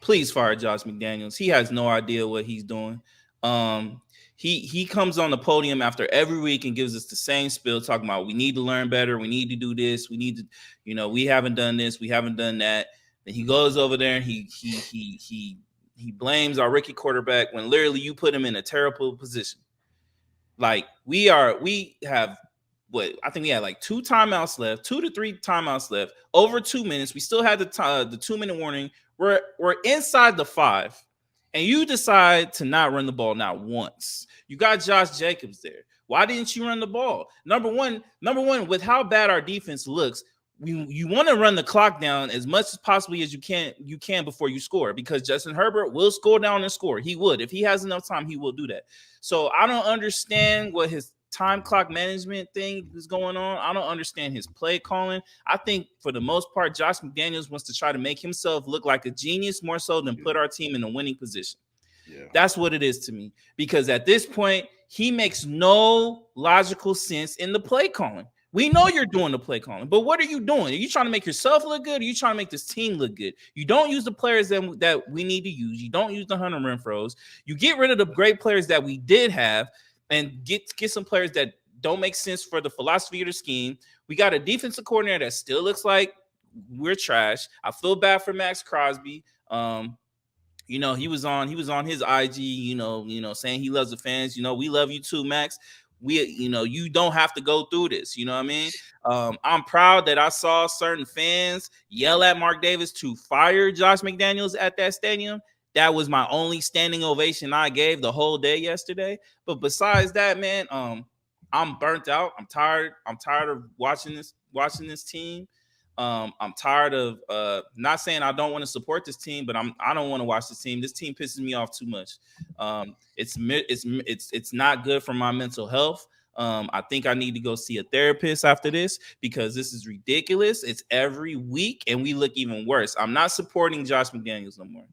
Please fire Josh McDaniels. He has no idea what he's doing. Um, he comes on the podium after every week and gives us the same spiel, talking about we need to learn better, we need to do this, we need to, we haven't done this, we haven't done that. Then he goes over there and he blames our rookie quarterback when literally you put him in a terrible position. Like we have what I think we had like 2 to 3 timeouts left, over 2 minutes. We still had the 2-minute warning. We're inside the 5, and you decide to not run the ball not once. You got Josh Jacobs there. Why didn't you run the ball? Number one, with how bad our defense looks, you want to run the clock down as much as possibly as you can before you score, because Justin Herbert will score down and score. He would. If he has enough time, he will do that. So I don't understand what his time clock management thing is going on. I don't understand his play calling. I think for the most part, Josh McDaniels wants to try to make himself look like a genius more so than put our team in a winning position. Yeah. That's what it is to me, because at this point, he makes no logical sense in the play calling. We know you're doing the play calling, but what are you doing? Are you trying to make yourself look good? Or are you trying to make this team look good? You don't use the players that we need to use. You don't use the Hunter Renfros. You get rid of the great players that we did have and get some players that don't make sense for the philosophy of the scheme. We got a defensive coordinator that still looks like we're trash. I feel bad for Max Crosby. He was on his IG, saying he loves the fans. We love you too, Max. You don't have to go through this. You know what I mean? I'm proud that I saw certain fans yell at Mark Davis to fire Josh McDaniels at that stadium. That was my only standing ovation I gave the whole day yesterday. But besides that, man, I'm burnt out. I'm tired. I'm tired of watching this team. I'm tired of not saying I don't want to support this team, but I don't want to watch this team. This team pisses me off too much. It's not good for my mental health. I think I need to go see a therapist after this, because this is ridiculous. It's every week and we look even worse. I'm not supporting Josh McDaniels no more.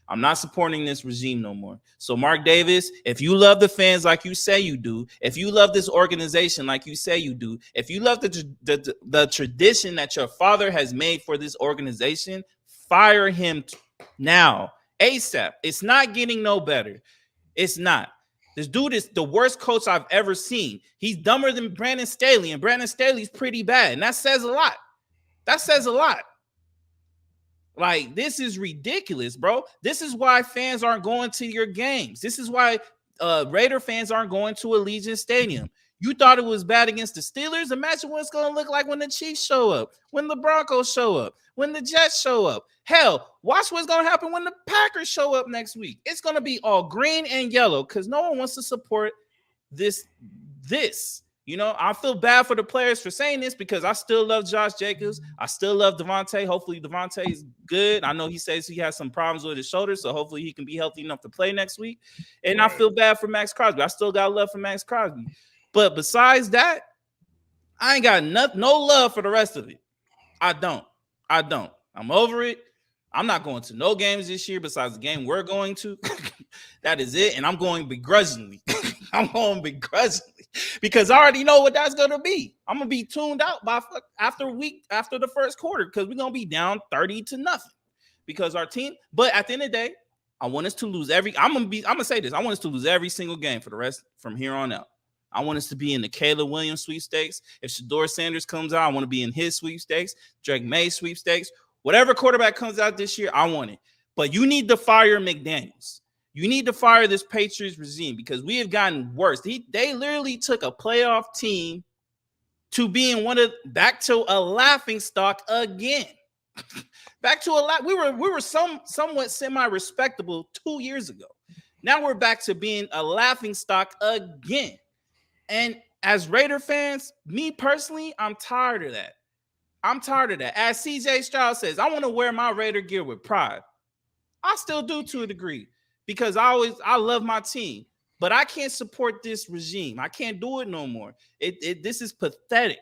I'm not supporting this regime no more. So Mark Davis, if you love the fans like you say you do, if you love this organization like you say you do, if you love the tradition that your father has made for this organization, fire him now, ASAP. It's not getting no better. It's not. This dude is the worst coach I've ever seen. He's dumber than Brandon Staley, and Brandon Staley's pretty bad, and that says a lot. That says a lot. Like, this is ridiculous, bro. This is why fans aren't going to your games. This is why Raider fans aren't going to Allegiant Stadium. You thought it was bad against the Steelers? Imagine what it's going to look like when the Chiefs show up, when the Broncos show up, when the Jets show up. Hell, watch what's going to happen when the Packers show up next week. It's going to be all green and yellow because no one wants to support this. I feel bad for the players for saying this, because I still love Josh Jacobs. I still love Devontae. Hopefully Devontae is good. I know he says he has some problems with his shoulder, so hopefully he can be healthy enough to play next week. And I feel bad for Max Crosby. I still got love for Max Crosby. But besides that, I ain't got no love for the rest of it. I don't. I'm over it. I'm not going to no games this year besides the game we're going to. That is it. And I'm going begrudgingly. Because I already know what that's going to be. I'm going to be tuned out after the first quarter, because we're going to be down 30-0 because our team. But at the end of the day, I want us to lose I'm going to say this. I want us to lose every single game for the rest from here on out. I want us to be in the Caleb Williams sweepstakes. If Shedeur Sanders comes out, I want to be in his sweepstakes, Drake May sweepstakes. Whatever quarterback comes out this year, I want it. But you need to fire McDaniels. You need to fire this Patriots regime, because we have gotten worse. They literally took a playoff team to being back to a laughing stock again. We were somewhat semi-respectable 2 years ago. Now we're back to being a laughing stock again. And as Raider fans, me personally, I'm tired of that. As CJ Stroud says, I want to wear my Raider gear with pride. I still do, to a degree, because I love my team, but I can't support this regime. I can't do it no more. This is pathetic.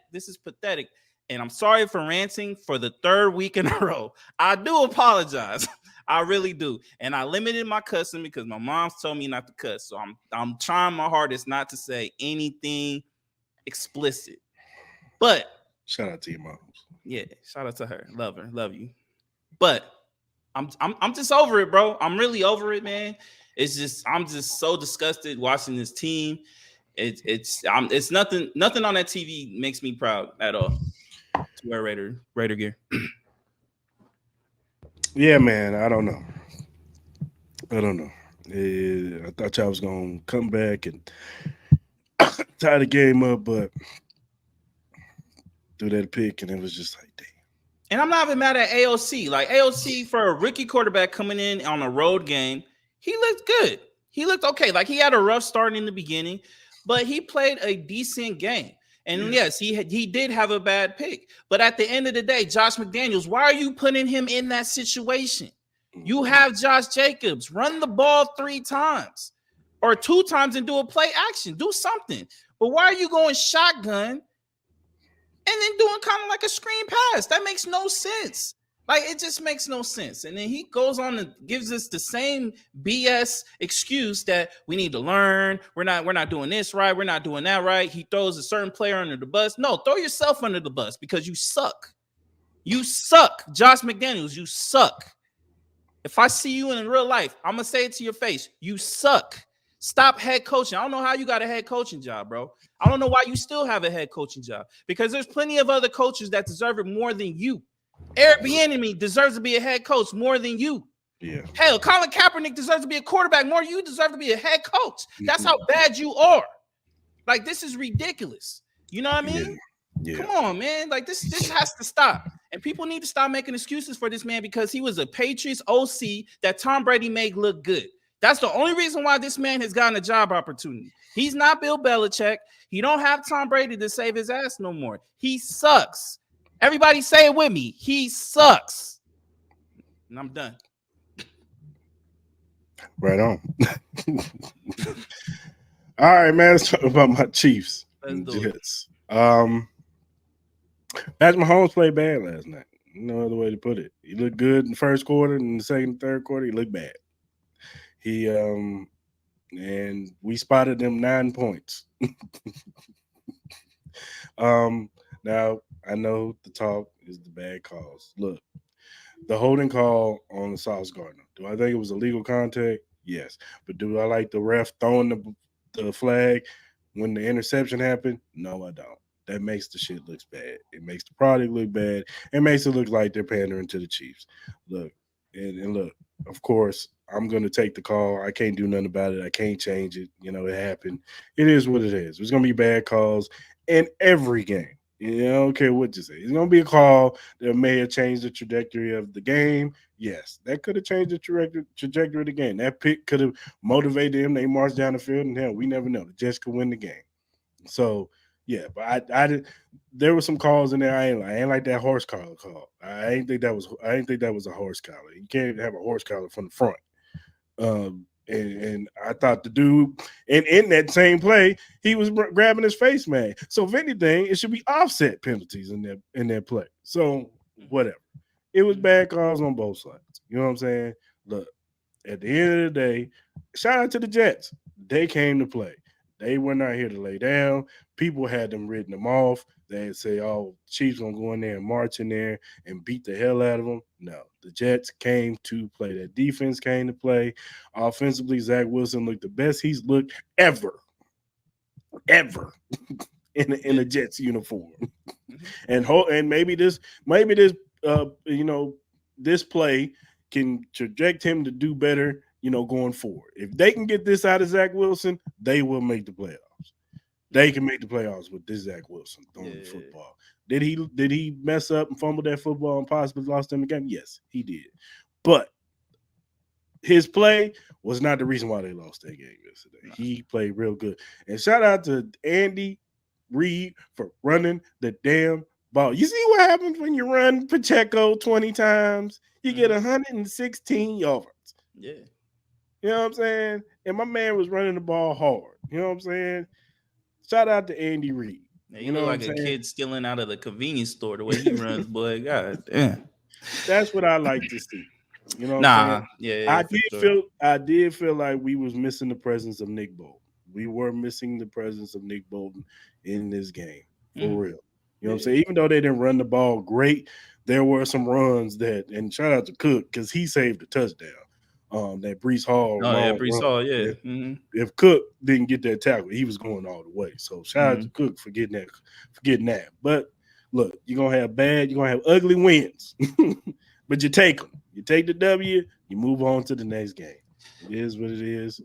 And I'm sorry for ranting for the third week in a row. I do apologize. I really do. And I limited my cussing because my mom told me not to cuss. So I'm trying my hardest not to say anything explicit. But Shout out to your moms. yeah, shout out to her. Love her. Love you. But I'm just over it, bro. I'm really over it, man. I'm just so disgusted watching this team. It's nothing on that TV makes me proud at all. To wear Raider gear. Yeah, man. I don't know. I don't know. I thought y'all was gonna come back and tie the game up, but do that pick, and it was just like, damn. And I'm not even mad at AOC. Like AOC for a rookie quarterback coming in on a road game, he looked good. He looked okay. Like he had a rough start in the beginning, but he played a decent game. And yes, he did have a bad pick. But at the end of the day, Josh McDaniels, why are you putting him in that situation? You have Josh Jacobs. Run the ball 3 times or 2 times and do a play action. Do something. But why are you going shotgun and then doing kind of like a screen pass? That makes no sense. Like, it just makes no sense. And then he goes on and gives us the same BS excuse that we need to learn. We're not doing this right. We're not doing that right. He throws a certain player under the bus. No, throw yourself under the bus because you suck. You suck. Josh McDaniels, you suck. If I see you in real life, I'm going to say it to your face. You suck. Stop head coaching. I don't know how you got a head coaching job, bro. I don't know why you still have a head coaching job because there's plenty of other coaches that deserve it more than you. Eric Bieniemy deserves to be a head coach more than you. Yeah. Hell, Colin Kaepernick deserves to be a quarterback more than you deserve to be a head coach. That's how bad you are. Like, this is ridiculous. You know what I mean? Yeah. Come on, man. Like, this has to stop. And people need to stop making excuses for this man because he was a Patriots OC that Tom Brady made look good. That's the only reason why this man has gotten a job opportunity. He's not Bill Belichick. He don't have Tom Brady to save his ass no more. He sucks. Everybody say it with me. He sucks. And I'm done. Right on. All right, man. Let's talk about my Chiefs and Jets. Patrick Mahomes played bad last night. No other way to put it. He looked good in the first quarter, and in the second and third quarter, he looked bad. He and we spotted them 9 points. Now I know the talk is the bad calls. Look, the holding call on the Sauce Gardner. Do I think it was a legal contact? Yes. But do I like the ref throwing the flag when the interception happened? No, I don't. That makes the shit look bad. It makes the product look bad. It makes it look like they're pandering to the Chiefs. Look, and look, of course, I'm going to take the call. I can't do nothing about it. I can't change it. You know, it happened. It is what it is. There's going to be bad calls in every game. You know, I don't care what you say. It's going to be a call that may have changed the trajectory of the game. Yes, that could have changed the trajectory of the game. That pick could have motivated them. They marched down the field, and hell, we never know. The Jets could win the game. So, yeah, but I did. There were some calls in there. I ain't like that horse collar call. I didn't think that was a horse collar. You can't have a horse collar from the front. And I thought the dude, and in that same play, he was grabbing his face, man. So if anything, it should be offset penalties in that play. So whatever. It was bad calls on both sides. You know what I'm saying? Look, at the end of the day, shout out to the Jets. They came to play. They were not here to lay down. People had them written them off. They'd say, oh, Chiefs going to go in there and march in there and beat the hell out of them. No, the Jets came to play. That defense came to play. Offensively, Zach Wilson looked the best he's looked ever in a Jets uniform. And maybe this this play can traject him to do better, going forward. If they can get this out of Zach Wilson, they will make the playoffs. They can make the playoffs with this Zach Wilson throwing the football. Did he mess up and fumble that football and possibly lost them the game? Yes, he did. But his play was not the reason why they lost that game yesterday. No. He played real good. And shout out to Andy Reid for running the damn ball. You see what happens when you run Pacheco 20 times? You get 116 yards. Yeah. You know what I'm saying? And my man was running the ball hard. You know what I'm saying? Shout out to Andy Reid. Yeah, you know, like a kid stealing out of the convenience store the way he runs, boy. God damn. That's what I like to see. You know what I'm saying? Nah, yeah, for sure. I did feel like we was missing the presence of Nick Bolton. We were missing the presence of Nick Bolton in this game for Mm, real. You know what I'm yeah. saying? Even though they didn't run the ball great, there were some runs that, and shout out to Cook because he saved a touchdown. That Brees Hall Oh yeah, long Brees run. Hall, yeah. If Cook didn't get that tackle, he was going all the way. So shout out to Cook for getting that. But look, you're gonna have bad, you're gonna have ugly wins, but you take them. You take the W, you move on to the next game. It is what it is.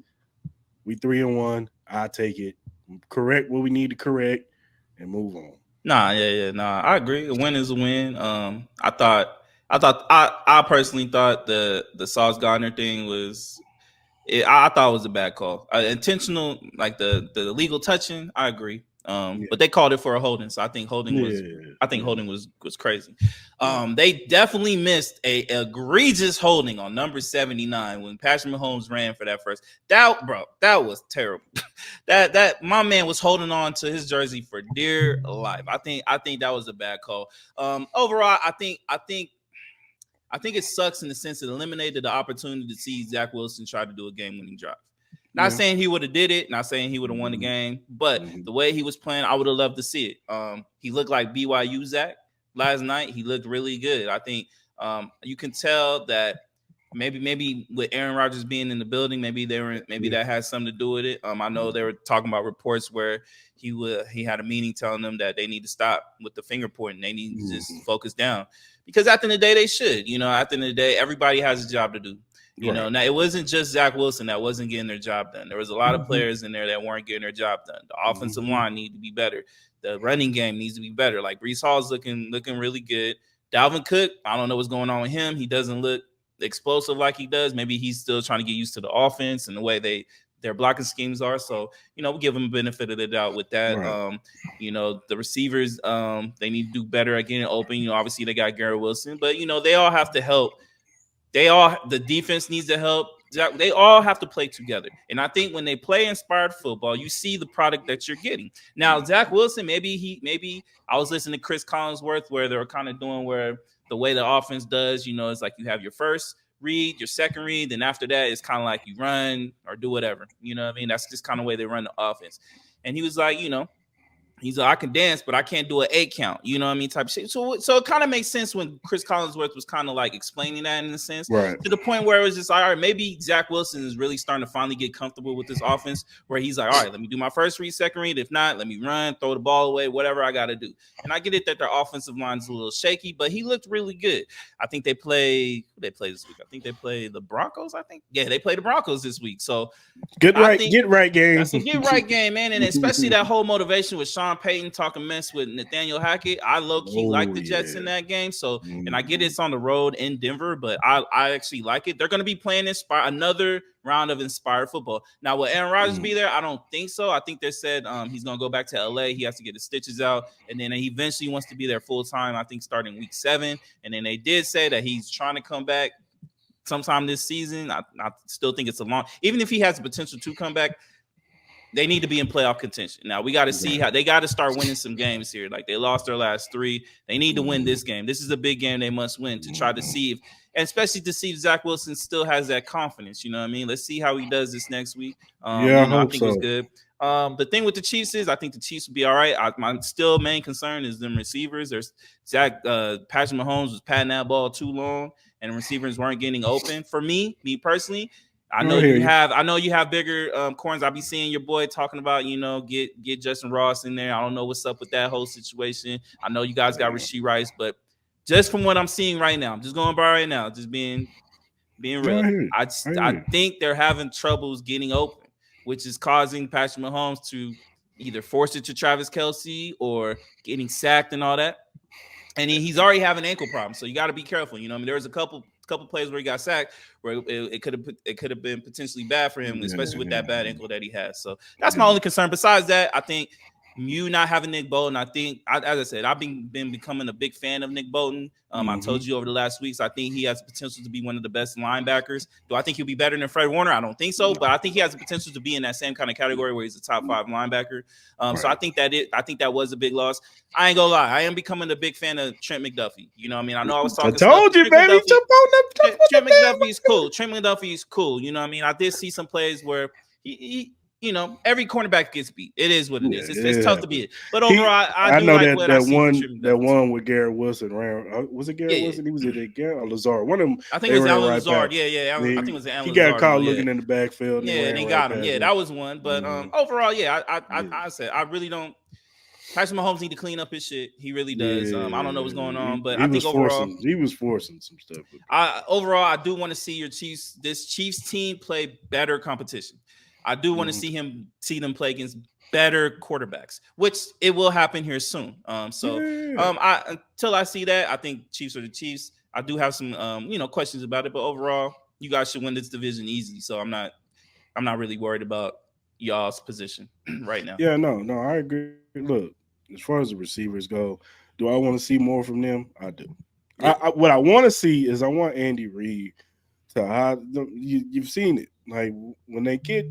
We 3-1. I take it. Correct what we need to correct and move on. Nah, yeah, nah. I agree. A win is a win. I personally thought the Sauce Gardner thing was. I thought it was a bad call. Intentional, like the illegal touching. I agree. Yeah. But they called it for a holding, so I think holding was. Yeah. I think Yeah. holding was crazy. Yeah. They definitely missed a egregious holding on number 79 when Patrick Mahomes ran for that first. That was terrible. that my man was holding on to his jersey for dear life. I think that was a bad call. Overall, I think it sucks in the sense it eliminated the opportunity to see Zach Wilson try to do a game-winning drive. Not saying he would have did it, not saying he would have won the game, but the way he was playing, I would have loved to see it. He looked like BYU Zach last night. He looked really good. I think you can tell that maybe with Aaron Rodgers being in the building, maybe that has something to do with it. I know they were talking about reports where he had a meeting telling them that they need to stop with the finger pointing. They need to just focus down. Because at the end of the day, they should. You know, at the end of the day, everybody has a job to do. You know, now it wasn't just Zach Wilson that wasn't getting their job done. There was a lot of players in there that weren't getting their job done. The offensive line needs to be better. The running game needs to be better. Like Brees Hall's looking really good. Dalvin Cook, I don't know what's going on with him. He doesn't look explosive like he does. Maybe he's still trying to get used to the offense and the way their blocking schemes are. So, you know, we'll give them a benefit of the doubt with that. Right. You know, the receivers, they need to do better at getting open. You know, obviously they got Garrett Wilson, but, you know, they all have to help. The defense needs to help. They all have to play together. And I think when they play inspired football, you see the product that you're getting. Now, Zach Wilson, maybe I was listening to Cris Collinsworth where they were kind of doing where the way the offense does, you know, it's like you have your first read, your second read, then after that, it's kind of like you run or do whatever. You know what I mean? That's just kind of the way they run the offense. And he was like, you know, he's like, I can dance, but I can't do an 8 count. You know what I mean? Type of shit. So it kind of makes sense when Cris Collinsworth was kind of like explaining that in a sense, right? To the point where it was just like, all right, maybe Zach Wilson is really starting to finally get comfortable with this offense where he's like, all right, let me do my first read, second read. If not, let me run, throw the ball away, whatever I got to do. And I get it that their offensive line is a little shaky, but he looked really good. I think they play this week. I think they play the Broncos. Yeah, they play the Broncos this week. So get right game. That's a get right game, man. And especially that whole motivation with Sean Payton talking mess with Nathaniel Hackett. I low-key like the Jets in that game. So, and I get it's on the road in Denver, but I actually like it. They're going to be playing another round of inspired football. Now, will Aaron Rodgers be there? I don't think so. I think they said he's going to go back to LA. He has to get his stitches out, and then he eventually wants to be there full-time, I think starting week 7. And then they did say that he's trying to come back sometime this season. I still think it's a long, even if he has the potential to come back, they need to be in playoff contention. Now we got to see how they got to start winning some games here. Like they lost their last 3. They need to win this game. This is a big game they must win to try to see if, and especially to see if Zach Wilson still has that confidence. You know what I mean? Let's see how he does this next week. I think it was good. The thing with the Chiefs is I think the Chiefs will be all right. My still main concern is them receivers. There's Patrick Mahomes was patting that ball too long, and receivers weren't getting open. For me personally, I know you have bigger corners. I'll be seeing your boy talking about, you know, get Justin Ross in there. I don't know what's up with that whole situation. I know you guys got Rashee Rice, but just from what I'm seeing right now, I'm just going by right now, just being real. I think they're having troubles getting open, which is causing Patrick Mahomes to either force it to Travis Kelce or getting sacked and all that. And he's already having ankle problems, so you got to be careful. You know, I mean, there was a couple plays where he got sacked where it could have been potentially bad for him, especially with that bad ankle that he has. So that's my only concern. Besides that, I think you not having Nick Bolton, I think, as I said, I've been becoming a big fan of Nick Bolton. I told you over the last weeks, I think he has the potential to be one of the best linebackers. Do I think he'll be better than Fred Warner? I don't think so, but I think he has the potential to be in that same kind of category where he's a top 5 linebacker. So I think that was a big loss. I ain't gonna lie, I am becoming a big fan of Trent McDuffie. You know what I mean? I know I was I talking stuff. told you, Trent baby. McDuffie, Jump on them. Trent McDuffie is cool. Trent McDuffie is cool. You know what I mean? I did see some plays where he you know, every cornerback gets beat. It is what it is. It's tough to beat it. But overall, I do know like what I see from Trent McDuffie. that one with Garrett Wilson around. Was it Garrett Wilson? He was at Garrett or Lazard. One of them. I think it was Alan Lazard. Yeah. I think it was Alan Lazard. He got caught looking in the backfield. And they got him. Yeah, that was one. But overall, I said I really don't. Patrick Mahomes need to clean up his shit. He really does. I don't know what's going on, but I think overall he was forcing some stuff. Overall, I do want to see this Chiefs team play better competition. I do want to see them play against better quarterbacks, which it will happen here soon. Until I see that, I think Chiefs are the Chiefs. I do have some questions about it, but overall, you guys should win this division easily. So I'm not really worried about y'all's position right now. Yeah, no, I agree. Look, as far as the receivers go, do I want to see more from them? I do. Yeah. What I want to see is I want Andy Reid to you've seen it. Like when they get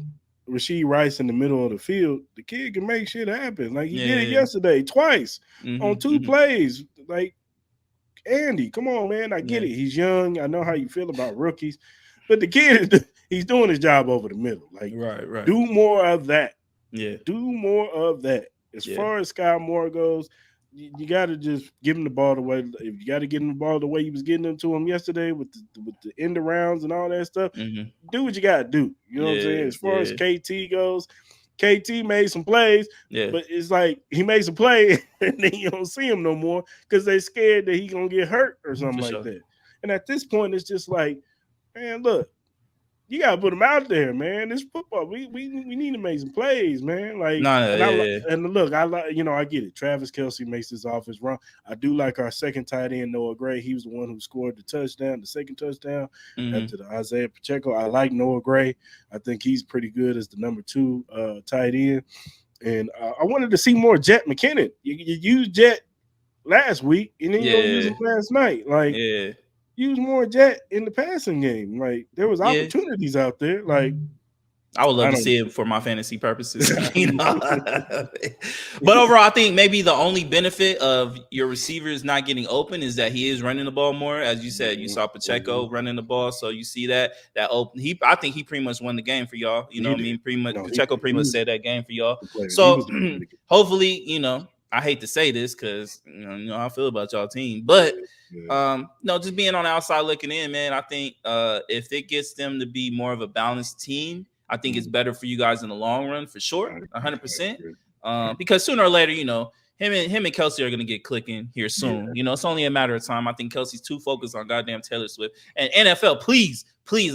Rashee Rice in the middle of the field, the kid can make shit happen. Like he did it yesterday twice on 2 plays. Like, Andy, come on, man. I get it. He's young. I know how you feel about rookies. But the kid, he's doing his job over the middle. Like, right. Do more of that. Yeah. Do more of that. As far as Sky Moore goes, you got to just give him the ball the way. If you got to get him the ball the way he was getting them to him yesterday with the end arounds and all that stuff, do what you got to do. You know what I'm saying? As far as KT goes, KT made some plays, but it's like he made some play and then you don't see him no more because they're scared that he's going to get hurt or something like that. And at this point, it's just like, man, look, you gotta put them out there, man. This football, we need to make some plays, man. Like, and look, I get it. Travis Kelce makes this offense run. I do like our second tight end, Noah Gray. He was the one who scored the second touchdown after the Isaiah Pacheco. I like Noah Gray. I think he's pretty good as the number 2 tight end. And I wanted to see more Jet McKinnon. You used Jet last week, and then you don't use him last night. Like, use more Jet in the passing game. Like, there was opportunities out there. Like, I would love to see it for my fantasy purposes. But overall, I think maybe the only benefit of your receivers not getting open is that he is running the ball more. As you said, you saw Pacheco running the ball, so you see that open. I think he pretty much won the game for y'all. You know what I mean? Pretty much, Pacheco pretty much said that game for y'all. So hopefully, I hate to say this because you know how I feel about y'all team, but just being on the outside looking in, man, I think if it gets them to be more of a balanced team, I think it's better for you guys in the long run for sure, 100%. Because sooner or later, him and Kelce are gonna get clicking here soon. It's only a matter of time. I think Kelsey's too focused on goddamn Taylor Swift and NFL. Please,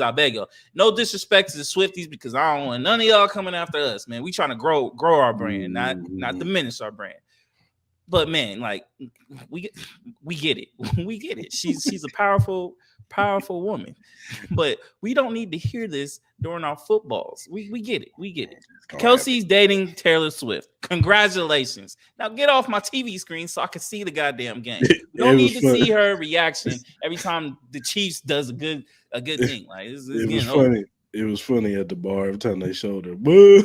I beg you. No disrespect to the Swifties because I don't want none of y'all coming after us, man. We trying to grow our brand, not diminish our brand. But man, like we get it. We get it. She's a powerful woman. But we don't need to hear this during our footballs. We get it. We get it. Kelsey's dating Taylor Swift. Congratulations. Now get off my TV screen so I can see the goddamn game. You don't need to see her reaction every time the Chiefs does a good thing. Like it's it was funny. Over. It was funny at the bar every time they showed her. Boo.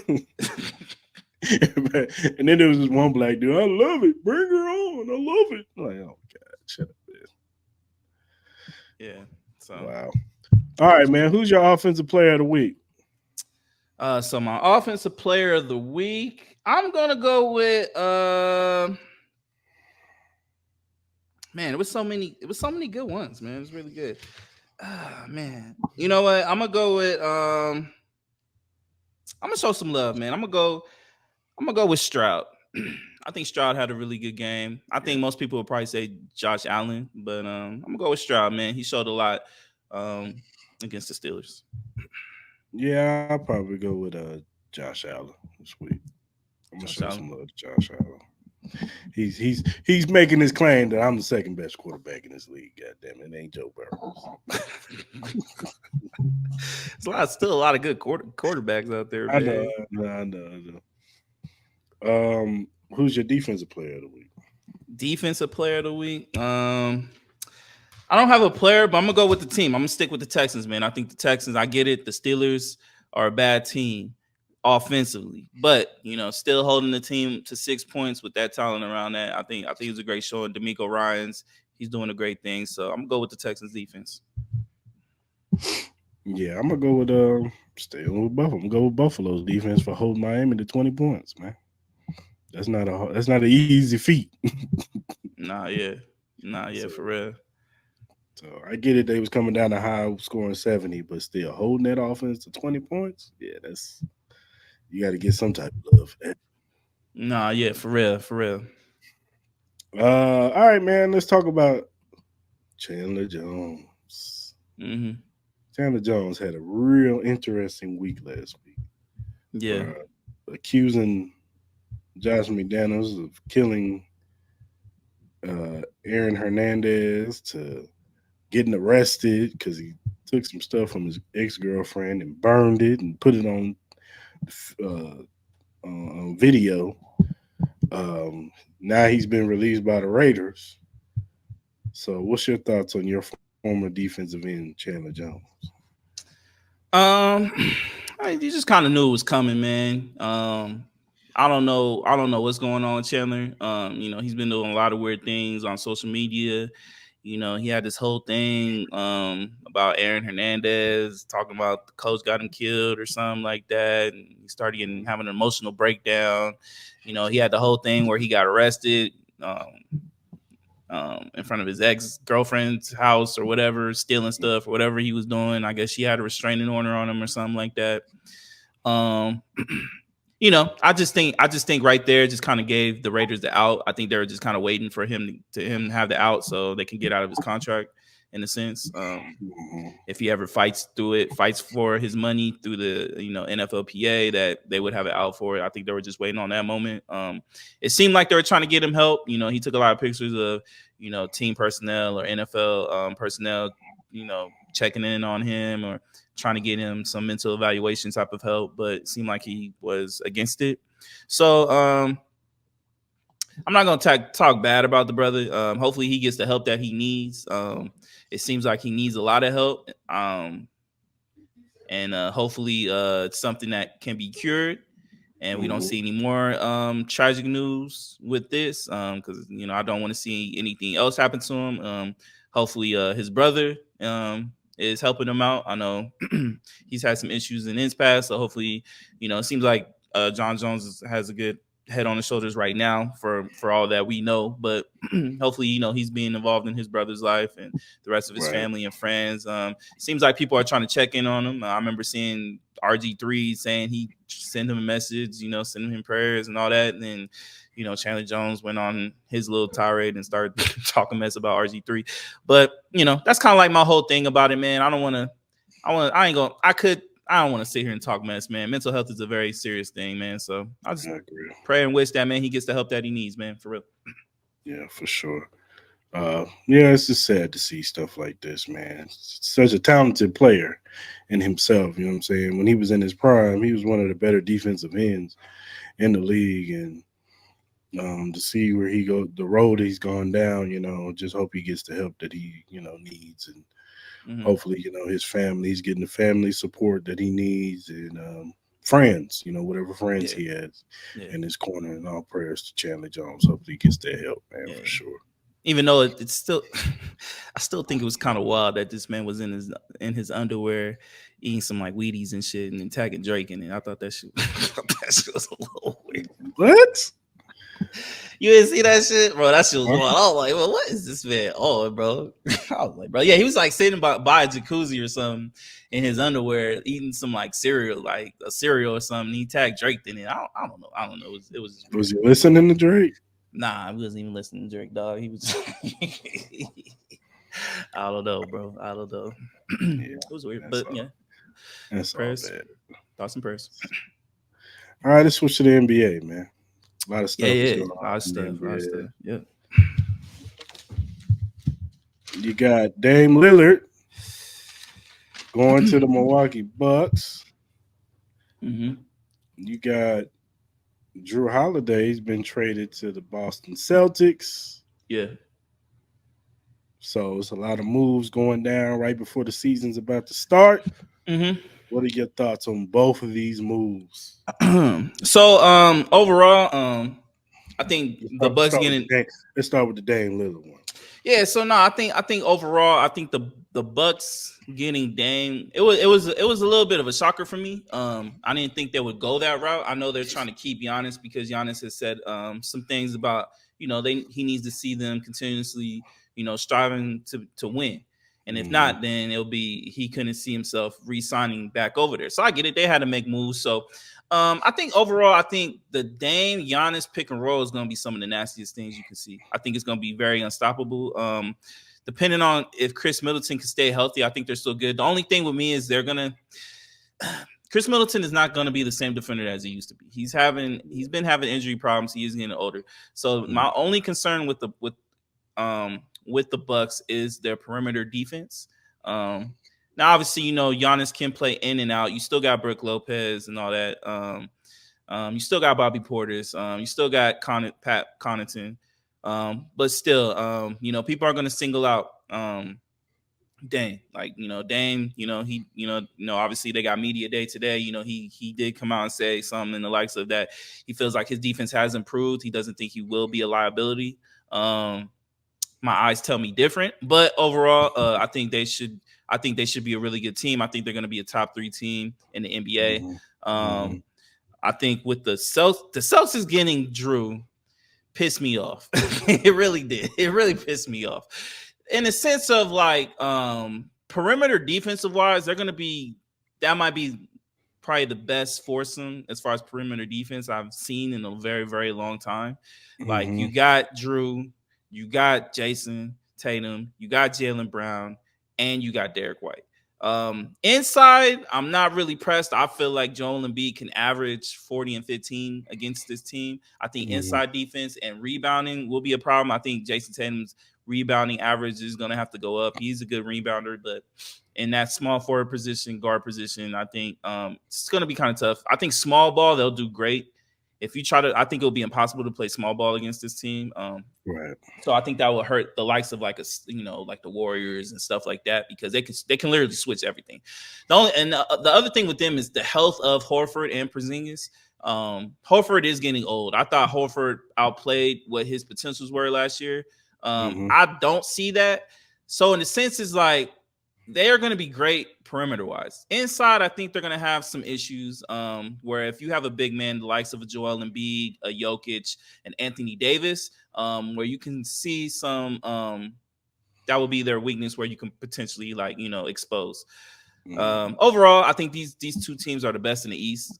And then there was this one black dude. I love it. Bring her on. I love it. I'm like, oh God, shut up, man. Yeah. So wow. All right, man. Who's your offensive player of the week? So my offensive player of the week, I'm gonna go with man. It was so many good ones, man. It was really good. Man. You know what? I'm gonna go with I'm gonna show some love, man. I'm gonna go with Stroud. I think Stroud had a really good game. I think most people would probably say Josh Allen, but I'm gonna go with Stroud, man. He showed a lot against the Steelers. Yeah, I'll probably go with Josh Allen this week. I'm gonna show some love to Josh Allen. He's making his claim that I'm the second best quarterback in this league. God damn it, ain't Joe Burrow. There's still a lot of good quarterbacks out there. I know. Who's your defensive player of the week? Defensive player of the week. I don't have a player, but I'm gonna go with the team. I'm gonna stick with the Texans, man. I think the Texans. I get it. The Steelers are a bad team offensively, but still holding the team to 6 points with that talent around that. I think it's a great showing. D'Amico Ryans, he's doing a great thing. So I'm gonna go with the Texans defense. Yeah, I'm gonna go with staying with Buffalo. I'm gonna go with Buffalo's defense for holding Miami to 20 points, man. That's not an easy feat. Nah, yeah, So, for real. so I get it. They was coming down the high, scoring 70, but still holding that offense to 20 points. Yeah, that's you got to get some type of love for that. Nah, yeah, for real, for real. All right, man. Let's talk about Chandler Jones. Hmm. Chandler Jones had a real interesting week last week, Yeah, for accusing Josh McDaniels of killing Aaron Hernandez to getting arrested because he took some stuff from his ex girlfriend and burned it and put it uh, on video. Now he's been released by the Raiders. So, what's your thoughts on your former defensive end, Chandler Jones? Um, you just kind of knew it was coming, man. I don't know. I don't know what's going on with Chandler. He's been doing a lot of weird things on social media. He had this whole thing about Aaron Hernandez talking about the coach got him killed or something like that, and he started having an emotional breakdown. He had the whole thing where he got arrested. In front of his ex girlfriend's house or whatever, stealing stuff or whatever he was doing. I guess she had a restraining order on him or something like that. Um, I just think right there just kind of gave the Raiders the out. I think they were just kind of waiting for him to have the out so they can get out of his contract in a sense. Mhm. If he ever fights for his money through the NFLPA, that they would have it out for it. I think they were just waiting on that moment. It seemed like they were trying to get him help. He took a lot of pictures of team personnel or NFL personnel, checking in on him or trying to get him some mental evaluation type of help, but it seemed like he was against it. So I'm not gonna talk bad about the brother. Hopefully he gets the help that he needs. It seems like he needs a lot of help. And hopefully it's something that can be cured and we don't Mhm. see any more tragic news with this because I don't want to see anything else happen to him. Hopefully his brother is helping him out. I know he's had some issues in his past, so hopefully it seems like John Jones has a good head on his shoulders right now for all that we know, but hopefully he's being involved in his brother's life and the rest of his Right. family and friends. Seems like people are trying to check in on him. I remember seeing RG3 saying he sent him a message, sending him prayers and all that. And then, Chandler Jones went on his little tirade and started talking mess about RG3. But, that's kind of like my whole thing about it, man. I don't want to, I don't want to sit here and talk mess, man. Mental health is a very serious thing, man. So I just I agree. pray and wish that, man, he gets the help that he needs, man, for real. Yeah, for sure. Yeah, it's just sad to see stuff like this, man. Such a talented player in himself. You know what I'm saying? When he was in his prime, he was one of the better defensive ends in the league, and to see where he go, the road he's gone down. Just hope he gets the help that he needs, and Hmm. hopefully his family, he's getting the family support that he needs, and friends, whatever friends Yeah, he has yeah, in his corner. And all prayers to Chandler Jones. Hopefully he gets that help, man, for yeah. sure. Even though it's still, I still think it was kind of wild that this man was in his underwear, eating some like Wheaties and shit, and then tagging Drake in it. I thought that shit, I thought that shit was a little weird. What? You didn't see that shit, bro? That shit was Huh? wild. I was like, well, what is this man? Oh, bro. I was like, bro, yeah, he was like sitting by a jacuzzi or something in his underwear, eating some like cereal, like a cereal or something. He tagged Drake in it. I don't know. I don't know. It was just Was weird. he listening to Drake? Nah, I wasn't even listening to Drake, dog. He was. I don't know, bro. I don't know. Yeah, It was weird, that's but all. yeah, That's all prayers, bad. thoughts and prayers. All right, let's switch to the NBA, man. A lot of Yeah, stuff is yeah, going a lot on of in the stuff, a lot of stuff. NBA. Yeah. You got Dame Lillard going to the Milwaukee Bucks. Mm-hmm. You got Drew Holiday's been traded to the Boston Celtics. Yeah. So it's a lot of moves going down right before the season's about to start. Mm-hmm. What are your thoughts on both of these moves? So overall, I think the Let's Bucks start with getting the Dame. Let's start with the Dame Lillard one. yeah. So no, I think overall, I think the Bucks getting Dame, it was a little bit of a shocker for me. I didn't think they would go that route. I know they're trying to keep Giannis because Giannis has said some things about he needs to see them continuously striving to win. And if Mhm. not, then it'll be he couldn't see himself re-signing back over there. So I get it. They had to make moves. So I think overall, I think the Dame Giannis pick and roll is going to be some of the nastiest things you can see. I think it's going to be very unstoppable. Depending on if Chris Middleton can stay healthy, I think they're still good. The only thing with me is they're gonna. Chris Middleton is not going to be the same defender as he used to be. He's been having injury problems. He is getting older. So my only concern with the Bucks is their perimeter defense. Now, obviously, Giannis can play in and out. You still got Brook Lopez and all that. You still got Bobby Portis. You still got Pat Connaughton. But still, people are going to single out Dame. Like, Dame, obviously they got media day today. He did come out and say something in the likes of that. He feels like his defense has improved. He doesn't think he will be a liability. My eyes tell me different, but overall, I think they should. I think they should be a really good team. I think they're going to be a top 3 team in the NBA. Mhm. Um, I think with the Celtics getting Drew pissed me off. It really did. It really pissed me off. In the sense of like perimeter defensive wise, that might be probably the best foursome as far as perimeter defense I've seen in a very, very long time. Like you Mhm. got Drew, you got Jason Tatum, you got Jaylen Brown, and you got Derek White. Inside, I'm not really pressed. I feel like Joel Embiid can average 40 and 15 against this team. I think Mhm. inside defense and rebounding will be a problem. I think Jason Tatum's rebounding average is going to have to go up. He's a good rebounder, but in that small forward position, guard position, I think it's going to be kind of tough. I think small ball, they'll do great. If you try to, I think it'll be impossible to play small ball against this team. Right. So I think that will hurt the likes of like like the Warriors and stuff like that because they can literally switch everything. The other thing with them is the health of Horford and Porzingis. Horford is getting old. I thought Horford outplayed what his potentials were last year. Mhm. I don't see that. So in the sense, is like they are going to be great perimeter wise. Inside, I think they're going to have some issues. Where if you have a big man, the likes of a Joel Embiid, a Jokic, and Anthony Davis, where you can see some that will be their weakness, where you can potentially expose. Mhm. Overall, I think these two teams are the best in the East.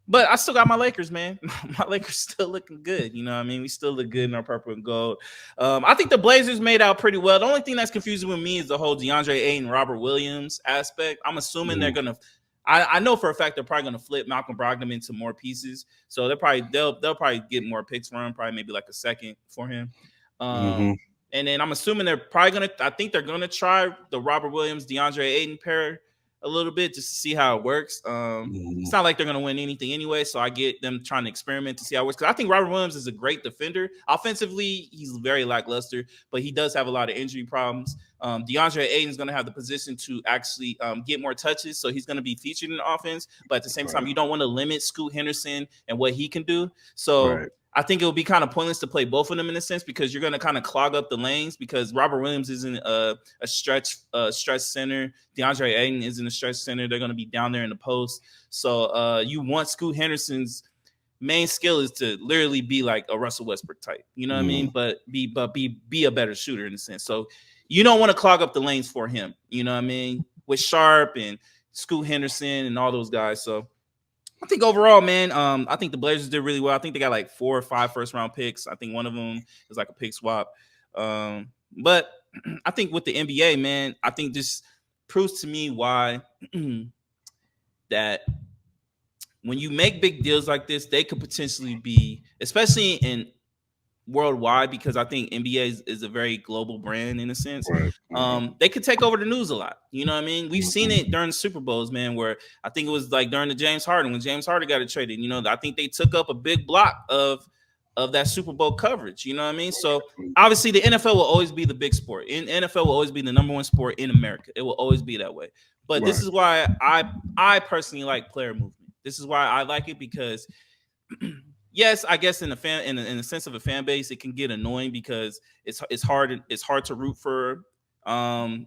But I still got my Lakers, man. My Lakers still looking good. You know what I mean? We still look good in our purple and gold. I think the Blazers made out pretty well. The only thing that's confusing with me is the whole DeAndre Ayton, Robert Williams aspect. I'm assuming they're Mhm. gonna. I know for a fact they're probably gonna flip Malcolm Brogdon into more pieces. So they'll probably get more picks for him. Probably maybe like a second for him. Mhm. And then I'm assuming they're probably gonna. I think they're gonna try the Robert Williams DeAndre Ayton pair a little bit just to see how it works. It's Mhm. not like they're going to win anything anyway, so I get them trying to experiment to see how it works. Because I think Robert Williams is a great defender. Offensively, he's very lackluster, but he does have a lot of injury problems. DeAndre Ayton is going to have the position to actually get more touches, so he's going to be featured in the offense. But at the same time, Right. you don't want to limit Scoot Henderson and what he can do. So Right. I think it would be kind of pointless to play both of them in a sense because you're going to kind of clog up the lanes because Robert Williams isn't a stretch center. DeAndre Ayton isn't a stretch center. They're going to be down there in the post. So you want Scoot Henderson's main skill is to literally be like a Russell Westbrook type. You know what I mean? Mhm. Be a better shooter in a sense. So you don't want to clog up the lanes for him. You know what I mean? With Sharp and Scoot Henderson and all those guys. So I think overall, man, I think the Blazers did really well. I think they got like 4 or 5 first round picks. I think one of them is like a pick swap. But I think with the NBA, man, I think this proves to me why that when you make big deals like this, they could potentially be, especially in worldwide because I think NBA is a very global brand in a sense. Right. They could take over the news a lot. You know what I mean? We've seen Mhm. it during the Super Bowls, man, where I think it was like during the James Harden when James Harden got it traded. You know, I think they took up a big block of that Super Bowl coverage. You know what I mean? So obviously the NFL will always be the big sport. In NFL will always be the number one sport in America. It will always be that way. But this Right. is why I personally like player movement. This is why I like it because yes, I guess in the fan in the sense of a fan base, it can get annoying because it's hard to root for um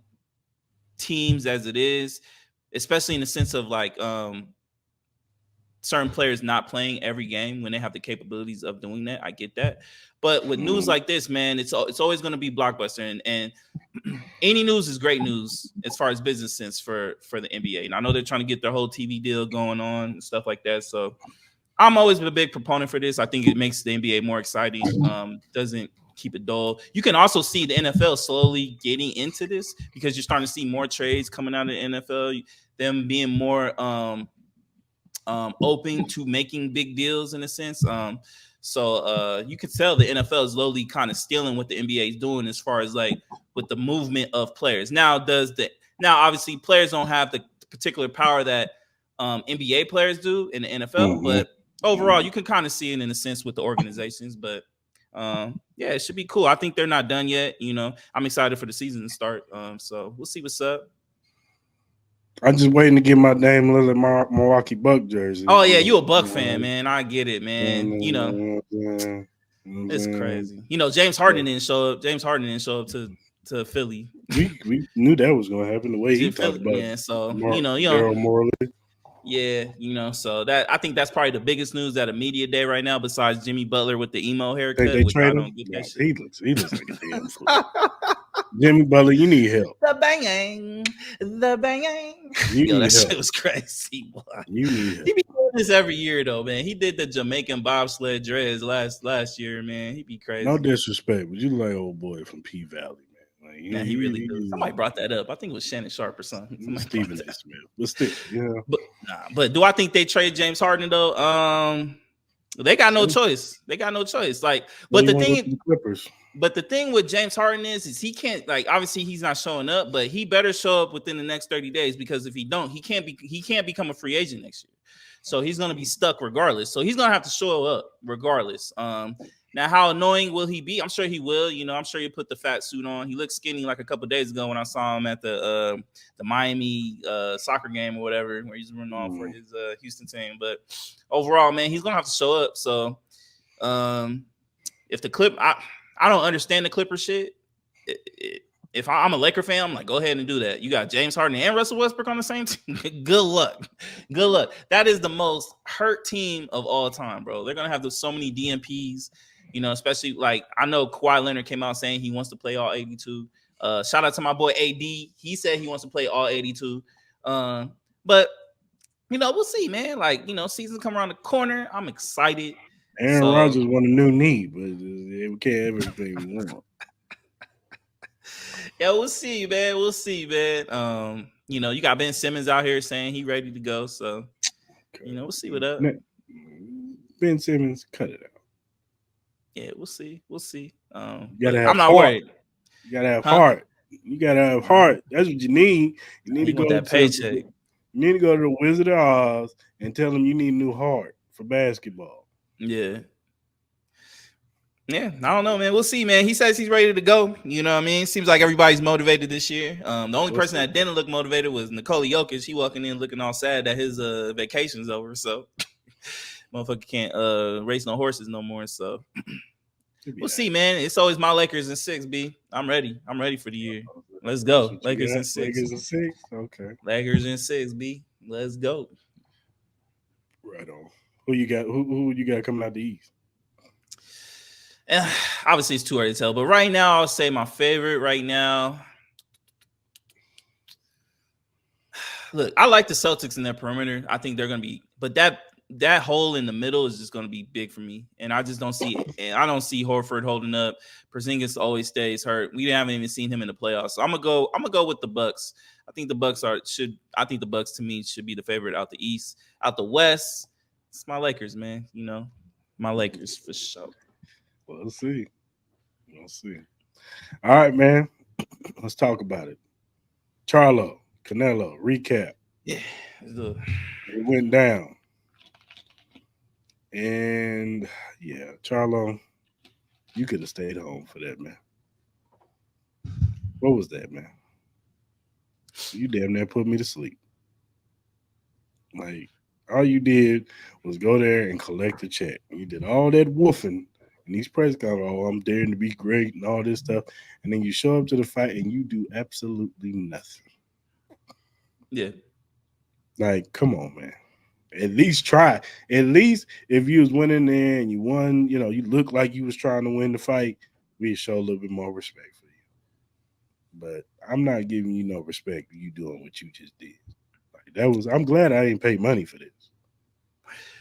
teams as it is, especially in the sense of like certain players not playing every game when they have the capabilities of doing that. I get that. But with news Mhm. like this, man, it's always going to be blockbuster and any news is great news as far as business sense for the NBA. And I know they're trying to get their whole TV deal going on and stuff like that. So I'm always been a big proponent for this. I think it makes the NBA more exciting. Doesn't keep it dull. You can also see the NFL slowly getting into this because you're starting to see more trades coming out of the NFL. Them being more open to making big deals in a sense. So you could tell the NFL is slowly kind of stealing what the NBA is doing as far as like with the movement of players. Now obviously players don't have the particular power that NBA players do in the NFL, Mhm. but overall you can kind of see it in a sense with the organizations. But yeah, it should be cool. I think they're not done yet. You know, I'm excited for the season to start. So we'll see what's up. I'm just waiting to get my Dame Lillard Milwaukee Buck jersey. Oh yeah, You you a Buck fan, know, man. I get it, you know, man. You know, you know what I'm saying? You know what I'm it's saying? crazy. You know, James Harden didn't show up. James Harden didn't show up to Philly. We knew that was gonna happen. The way he talked Philly, about man. So Daryl Morley. yeah, so that I think that's probably the biggest news at a media day right now, besides Jimmy Butler with the emo Think haircut, they which I trade him? don't get Nah, that shit. he looks like a damn fool. Jimmy Butler, you need help. The banging, the banging. You Yo, that need shit help. was crazy, boy. You need He help. be doing this every year though, man. He did the Jamaican bobsled dreads last year, man. He be No crazy. disrespect, but you look like old boy from P Valley, man. Like Yeah, he really do. Somebody brought that up. I think it was Shannon Sharp or something. you Somebody brought Stephen A. that. Smith, but still, yeah. But nah, but do I think they trade James Harden though? They got no choice. They got no choice. Like, Well, but you the want to go to thing, the Clippers? but the thing with James Harden is he can't like obviously he's not showing up, but he better show up within the next 30 days because if he don't, he can't become a free agent next year. So he's gonna be stuck regardless. So he's gonna have to show up regardless. Now how annoying will he be? I'm sure he will. You know, I'm sure he'll put the fat suit on. He looked skinny like a couple of days ago when I saw him at the Miami soccer game or whatever, where he's running off for his Houston team. But overall, man, he's gonna have to show up. So um, if the I don't understand the Clipper shit. If I'm a Laker fan, I'm like, go ahead and do that. You got James Harden and Russell Westbrook on the same team. Good luck. Good luck. That is the most hurt team of all time, bro. They're gonna have so many DMPs, you know, especially like I know Kawhi Leonard came out saying he wants to play all 82. Shout out to my boy AD. He said he wants to play all 82. But you know, we'll see, man. Like, you know, season come around the corner. I'm excited. Aaron So Rodgers want a new knee, but we can't have everything we want. yeah, we'll see, man. We'll see, man. You know, you got Ben Simmons out here saying he ready to go. So, you know, we'll see what up. Ben Simmons, cut it out. Yeah, we'll see. We'll see. You gotta But have I'm not heart. worried. You gotta have Huh? heart. You gotta have heart. That's what you need. You need He to go want that to paycheck. the Wizard of Oz and tell them you need a new heart for basketball. Yeah. Yeah, I don't know, man. We'll see, man. He says he's ready to go. You know what I mean? Seems like everybody's motivated this year. The only person that didn't look motivated was Nikola Jokic. He walking in looking all sad that his vacation's over. So motherfucker can't race no horses no more. So we'll see, man. It's always my Lakers in 6, B. I'm ready. I'm ready for the year. Let's go. Lakers in 6. Lakers in 6? Okay. Lakers in 6, B. Let's go. Right on. Who you got? Who you got coming out the East? Obviously, it's too early to tell, but right now, I'll say my favorite right now. Look, I like the Celtics in their perimeter. I think they're going to be, but that hole in the middle is just going to be big for me, and I just don't see it. And I don't see Horford holding up. Porzingis always stays hurt. We haven't even seen him in the playoffs, so I'm gonna go with the Bucks. I think the Bucks to me should be the favorite out the East. Out the West, it's my Lakers, man. You know, my Lakers for sure. Well, let's see. We'll see. All right, man. Let's talk about it. Charlo, Canelo, recap. Yeah. It went down. And yeah, Charlo, you could have stayed home for that, man. What was that, man? You damn near put me to sleep. Like, all you did was go there and collect the check. You did all that woofing in these press conferences. Oh, I'm daring to be great and all this stuff. And then you show up to the fight and you do absolutely nothing. Yeah. Like, come on, man. At least try. At least if you was winning there and you won, you look like you was trying to win the fight, we'd show a little bit more respect for you. But I'm not giving you no respect for you doing what you just did. Like, I'm glad I didn't pay money for this.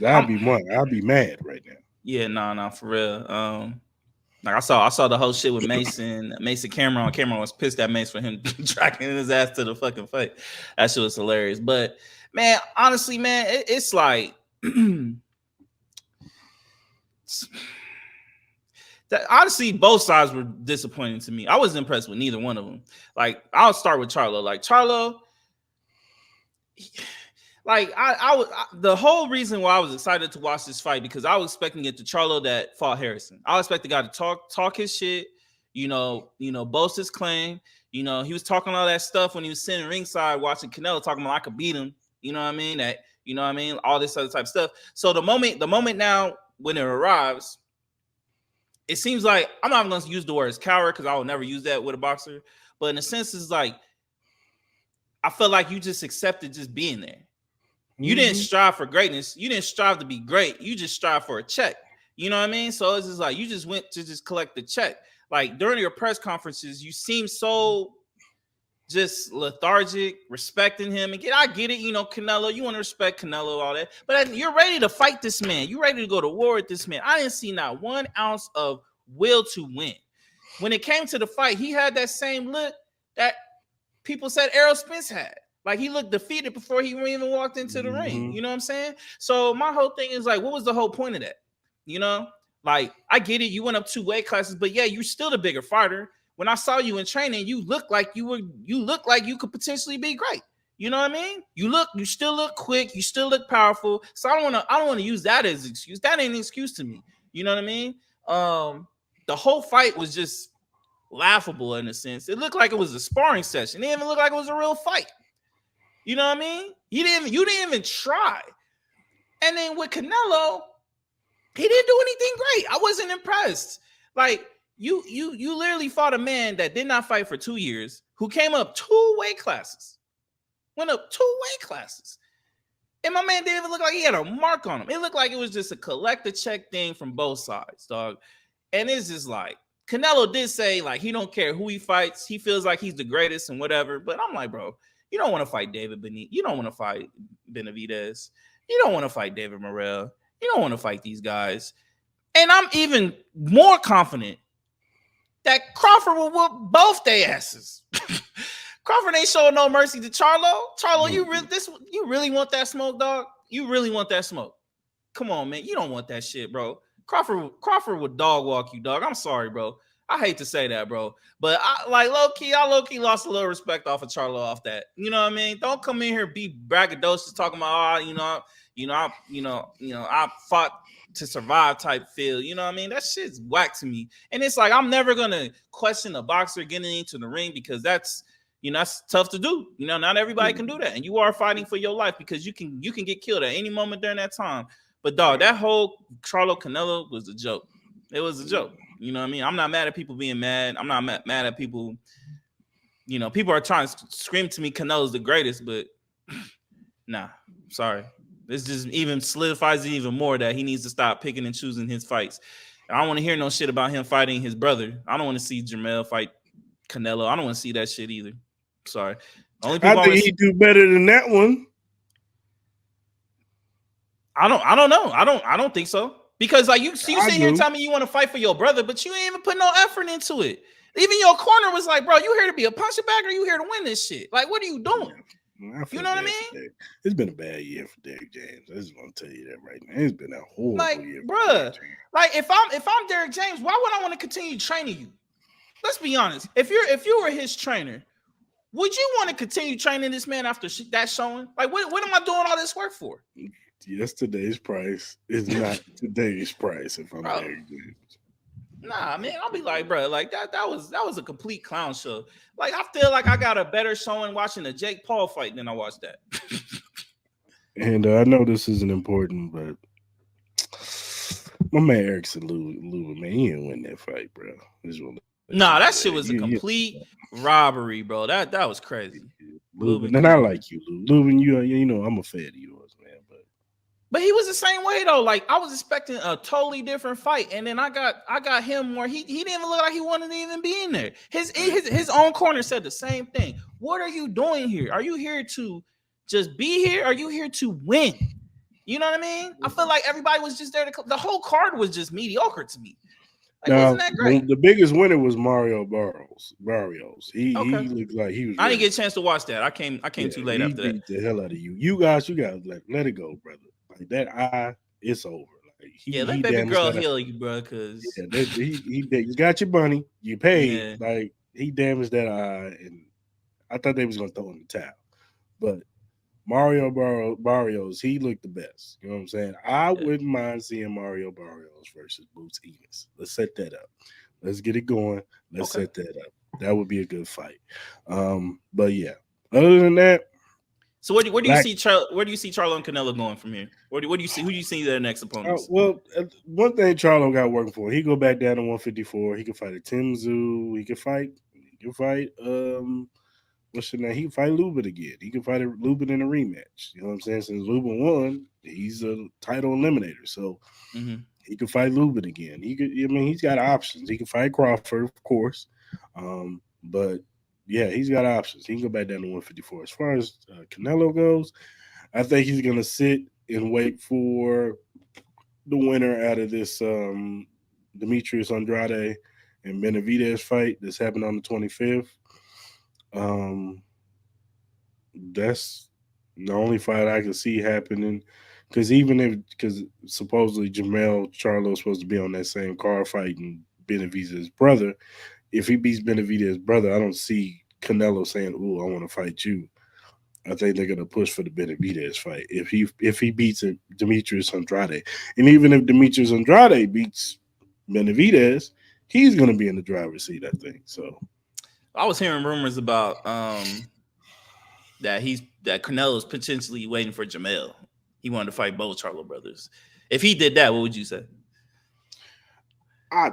I'm, I'd be mad right now. yeah, no, for real. Like I saw the whole shit with Mason Cameron. Cameron was pissed at Mace for him dragging his ass to the fucking fight. That shit was hilarious. But man, honestly, man, it's like honestly, both sides were disappointing to me. I wasn't impressed with neither one of them. Like, I'll start with Charlo. Like, Charlo, like the whole reason why I was excited to watch this fight, because I was expecting it to Charlo that fought Harrison. I expect the guy to talk his shit, boast his claim. He was talking all that stuff when he was sitting ringside watching Canelo, talking about I could beat him. You know what I mean? All this other type of stuff. So the moment now when it arrives, it seems like I'm not going to use the word coward because I will never use that with a boxer. But in a sense, it's like I felt like you just accepted just being there. You didn't strive for greatness. You didn't strive to be great. You just strive for a check. You know what I mean? So it's just like you just went to just collect the check. Like during your press conferences, you seem so just lethargic, respecting him. And I get it, Canelo, you want to respect Canelo, all that. But you're ready to fight this man. You're ready to go to war with this man. I didn't see not 1 ounce of will to win. When it came to the fight, he had that same look that people said Errol Spence had. Like, he looked defeated before he even walked into the ring. You know what I'm saying? So my whole thing is like, what was the whole point of that? Like, I get it. You went up 2 weight classes, but yeah, you're still the bigger fighter. When I saw you in training, you looked like you could potentially be great. You know what I mean? You still look quick. You still look powerful. So I don't want to use that as an excuse. That ain't an excuse to me. You know what I mean? The whole fight was just laughable in a sense. It looked like it was a sparring session. It didn't even look like it was a real fight. You know what I mean? You didn't even try. And then with Canelo, he didn't do anything great. I wasn't impressed. Like, you literally fought a man that did not fight for 2 years, who came up 2 weight classes. Went up 2 weight classes. And my man didn't even look like he had a mark on him. It looked like it was just a collect the check thing from both sides, dog. And it's just like, Canelo did say, like, he don't care who he fights. He feels like he's the greatest and whatever. But I'm like, bro, you don't want to fight David Benavidez. You don't want to fight Benavidez. You don't want to fight David Morrell. You don't want to fight these guys. And I'm even more confident that Crawford will whoop both their asses. Crawford ain't showing no mercy to Charlo. Charlo, you really want that smoke, dog? You really want that smoke? Come on, man. You don't want that shit, bro. Crawford would dog walk you, dog. I'm sorry, bro. I hate to say that, bro. But I low key lost a little respect off of Charlo off that. You know what I mean? Don't come in here be braggadocious talking about, I fought to survive type feel. You know what I mean? That shit's whack to me. And it's like, I'm never gonna question a boxer getting into the ring, because that's tough to do. Not everybody can do that. And you are fighting for your life, because you can get killed at any moment during that time. But dog, that whole Charlo Canelo was a joke. It was a joke. You know what I mean? I'm not mad at people being mad. I'm not mad at people. People are trying to scream to me Canelo's the greatest, but nah, sorry. This just even solidifies it even more that he needs to stop picking and choosing his fights. I don't want to hear no shit about him fighting his brother. I don't want to see Jermell fight Canelo. I don't want to see that shit either. Sorry. I think he'd do better than that one. I don't know. I don't think so. Because like you sit here and tell me you want to fight for your brother, but you ain't even put no effort into it. Even your corner was like, bro, you here to be a punching bag, or you here to win this shit? Like, what are you doing? I You feel know what I bad for mean? Derek. It's been a bad year for Derek James. I just want to tell you that right now. It's been a horrible Like, year for Derek bruh, James. like if I'm Derek James, why would I want to continue training you? Let's be honest. If you were his trainer, would you want to continue training this man after that showing? Like, what am I doing all this work for, Yesterday's price is not today's price. If I'm bro? Derek James, Nah, man, I'll be like, bro, like that was a complete clown show. Like, I feel like I got a better showing watching the Jake Paul fight than I watched that. and I know this isn't important, but my man Erickson Lubin, man, he didn't win that fight, bro. I just want to let you know Nah, that. that shit was a complete robbery, bro. That was crazy. Lubin, Lubin and I couldn't win. like you, Lubin. You know I'm a fan of yours, man. But But he was the same way though. Like, I was expecting a totally different fight, and then I got him where he didn't even look like he wanted to even be in there. His own corner said the same thing. What are you doing here? Are you here to just be here? Are you here to win? You know what I mean? I feel like everybody was just there to. The whole card was just mediocre to me. Like, wasn't now that great? the biggest winner was Mario Barrios. Barrios. Okay, He looked like he was I didn't ready. get a chance to watch that. I came Yeah, too late he after that. beat the hell out of you. You guys, you gotta let it go, brother. Like that eye, it's over. Like Yeah, he let baby damaged girl that. heal you, bro. Cause Yeah, that, you got your money, you paid. yeah, Like he damaged that eye, and I thought they was gonna throw in the towel, but Barrios, he looked the best. You know what I'm saying? I yeah, wouldn't mind seeing Mario Barrios versus Boots Enos. Let's set that up. Let's get it going. Let's okay. set that up. That would be a good fight. But yeah. Other than that, So where do you Black. see where do you see Charlo and Canelo going from here? What do you see? Who do you see their next opponents? One thing Charlo got working for him, he go back down to 154. He can fight a Tim Zoo. He can fight. He can fight. What's your name? He can fight Lubin again. He can fight Lubin in a rematch. You know what I'm saying? Since Lubin won, he's a title eliminator. So Mm-hmm. he could fight Lubin again. He could. I mean, he's got options. He can fight Crawford, of course. But yeah, he's got options. He can go back down to 154. As far as Canelo goes, I think he's gonna sit and wait for the winner out of this Demetrius Andrade and Benavidez fight that's happening on the 25th. Um, that's the only fight I can see happening. Because supposedly Jamel Charlo is supposed to be on that same card fighting Benavidez's brother. If he beats Benavidez's brother, I don't see Canelo saying, "Ooh, I want to fight you." I think they're gonna push for the Benavidez fight if he beats Demetrius Andrade, and even if Demetrius Andrade beats Benavidez, he's gonna be in the driver's seat. I think so. I was hearing rumors about that Canelo's potentially waiting for Jamel. He wanted to fight both Charlo brothers. If he did that, what would you say? I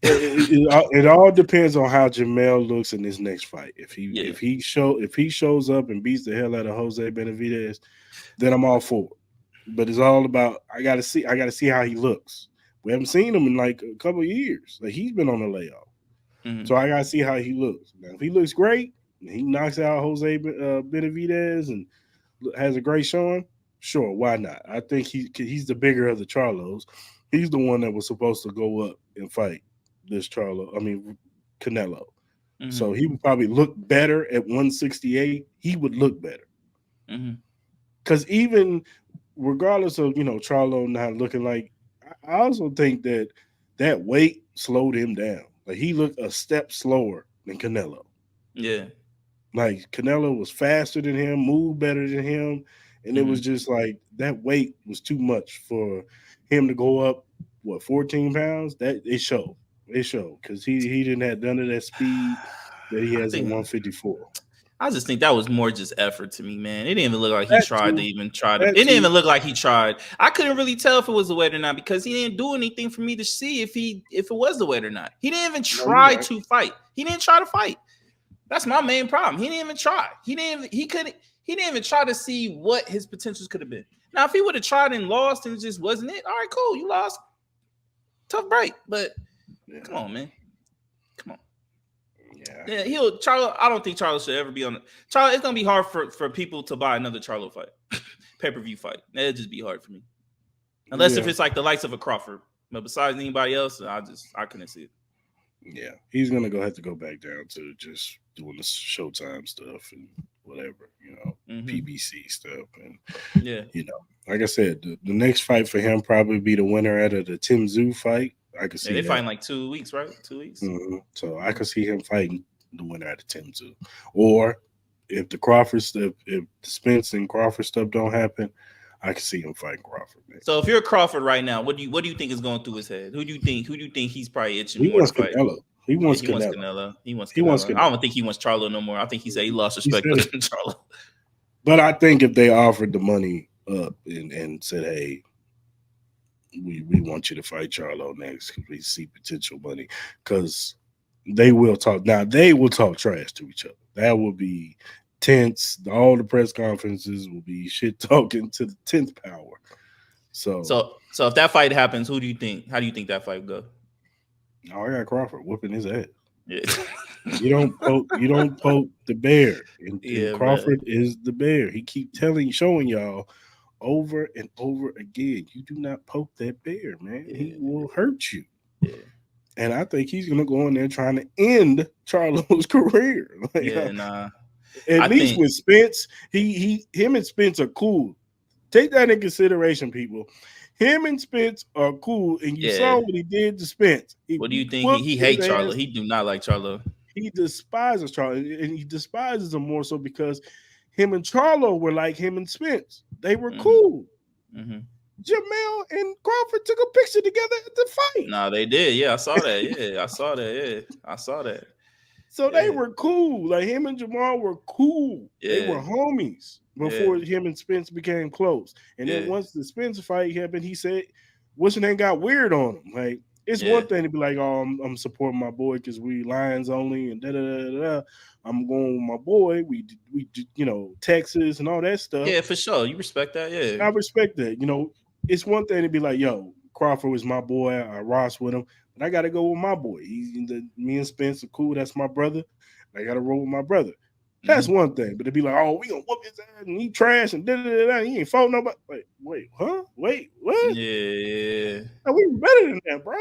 it all depends on how Jamel looks in this next fight. Yeah. If he shows up and beats the hell out of Jose Benavidez, then I'm all for it. But it's all about I gotta see how he looks. We haven't seen him in like a couple of years. Like he's been on a layoff. Mm-hmm. So I gotta see how he looks. Now, if he looks great, and he knocks out Jose Benavidez and has a great showing, sure, why not? I think he's the bigger of the Charlos. He's the one that was supposed to go up and fight this Charlo. I mean Canelo. Mm-hmm. So he would probably look better at 168. He would look better Mm-hmm. because even regardless of Charlo not looking like, I also think that weight slowed him down. Like he looked a step slower than Canelo. Yeah. Like Canelo was faster than him, moved better than him, and it Mm-hmm. was just like that weight was too much for him to go up 14 pounds. That it showed. It showed because he didn't have none of that speed that he I has at think 154. I just think that was more just effort to me, man. It didn't even look like he That tried to too. even try to. It That didn't too. even look like he tried. I couldn't really tell if it was the weight or not because he didn't do anything for me to see if it was the weight or not. He didn't even No, you're try right. to fight. He didn't try to fight. That's my main problem. He didn't even try. He didn't even try to see what his potentials could have been. Now, if he would have tried and lost and it just wasn't it, all right, cool. You lost. Tough break. But Yeah, come on, man. Come on. yeah, Yeah, Charlo. I don't think Charlo should ever be on the Charlo. It's gonna be hard for people to buy another Charlo fight, pay-per-view fight. It'd just be hard for me. Unless if yeah, it's like the likes of a Crawford. But besides anybody else, I couldn't see it. yeah. He's gonna have to go back down to just doing the Showtime stuff and whatever, you know, Mm-hmm. PBC stuff. And, Yeah. you know, like I said, the next fight for him probably be the winner out of the Tim Zoo fight. I could Yeah, see they that. fighting like 2 weeks, right? 2 weeks. So I could see him fighting the winner out of Tim Zoo. Or if the Crawford stuff, if the Spence and Crawford stuff don't happen, I could see him fighting Crawford So next. if you're Crawford right now, what do you think is going through his head? Who do you think he's probably itching He more to wants fight? Canelo. He Yeah, wants he wants Canelo. Canelo. He wants He wants Canelo. I Canelo. don't think he wants Charlo no more. I think he said he lost He respect said with it. Charlo. But I think if they offered the money up and said, "Hey, we want you to fight Charlo next because we see potential money," because they will talk. Now they will talk trash to each other. That will be tense. All the press conferences will be shit talking to the 10th power. So So if that fight happens, who do you think? How do you think that fight would go? I got Crawford whooping his ass. Yeah. You don't poke the bear. And Yeah, bro. Crawford is the bear. He keep showing y'all over and over again. You do not poke that bear, man. He Yeah, will hurt you. yeah, And I think he's gonna go in there trying to end Charlo's career. Like, yeah. Nah, at I least think with Spence, him and Spence are cool. Take that in consideration, people. Him and Spence are cool, and you yeah. saw what he did to Spence. He What do you think? He whooped he his hates Charlo. ass. He do not like Charlo. He despises Charlo, and he despises him more so because him and Charlo were like him and Spence. They were Hmm. cool. Hmm. Jamel and Crawford took a picture together at the fight. Nah, they did. Yeah, I saw that. Yeah, I saw that. Yeah, I saw that. So they Yeah, were cool. Like him and Jamal were cool. They yeah, were homies yeah, before him and Spence became close. And then yeah, once the Spence fight happened, he said, what's your name got weird on him. Like, it's yeah. one thing to be like, oh, I'm supporting my boy because we Lions only and da da da da. I'm going with my boy. Texas and all that stuff. Yeah, for sure. You respect that, yeah. I respect that. It's one thing to be like, yo, Crawford was my boy. I Ross with him, but I got to go with my boy. Me and Spence are cool. That's my brother. I got to roll with my brother. That's Hmm. one thing. But to be like, oh, we gonna whoop his ass and he trash and da da da da. He ain't fought nobody. Wait, huh? Wait, what? Yeah. No, we better than that, bro.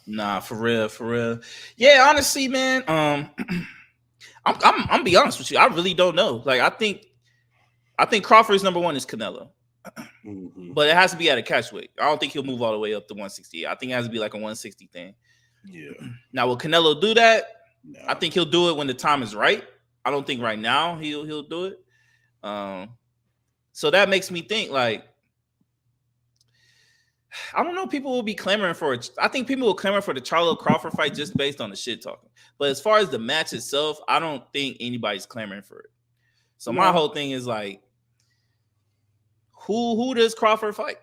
Nah, for real, for real. Yeah, honestly, man. I'm be honest with you. I really don't know. Like, I think Crawford's number one is Canelo, Mm-hmm. but it has to be at a catch weight. I don't think he'll move all the way up to 160. I think it has to be like a 160 thing. Yeah. Now, will Canelo do that? I Nah. think he'll do it when the time is right. I don't think right now he'll do it. Um, so that makes me think like I don't know. People will be clamoring for it. I think people will clamor for the Charlo Crawford fight just based on the shit talking. But as far as the match itself, I don't think anybody's clamoring for it. So my No. whole thing is like, who does Crawford fight?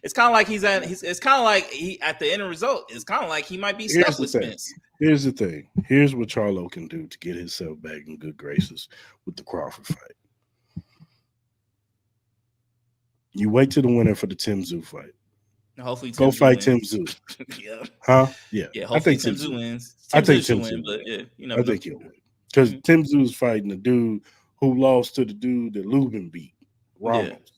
It's kind of like it's kind of like he at the end result. It's kind of like he might be Here's stuck the with thing. Spence. Here's the thing. Here's what Charlo can do to get himself back in good graces with the Crawford fight. You wait till the winner for the Tim Zoo fight. Hopefully Go Tim Zoo fight Tim wins. Zoo. Yeah, Huh? Yeah. yeah. I Hopefully think Tim Tim Zoo Zoo. wins. I Tim Zoo think should Tim Zoo win, but win. yeah, you I never know. think he'll win. Because Mhm. Tim Zoo's fighting the dude who lost to the dude that Lubin beat, Yeah, Ramos.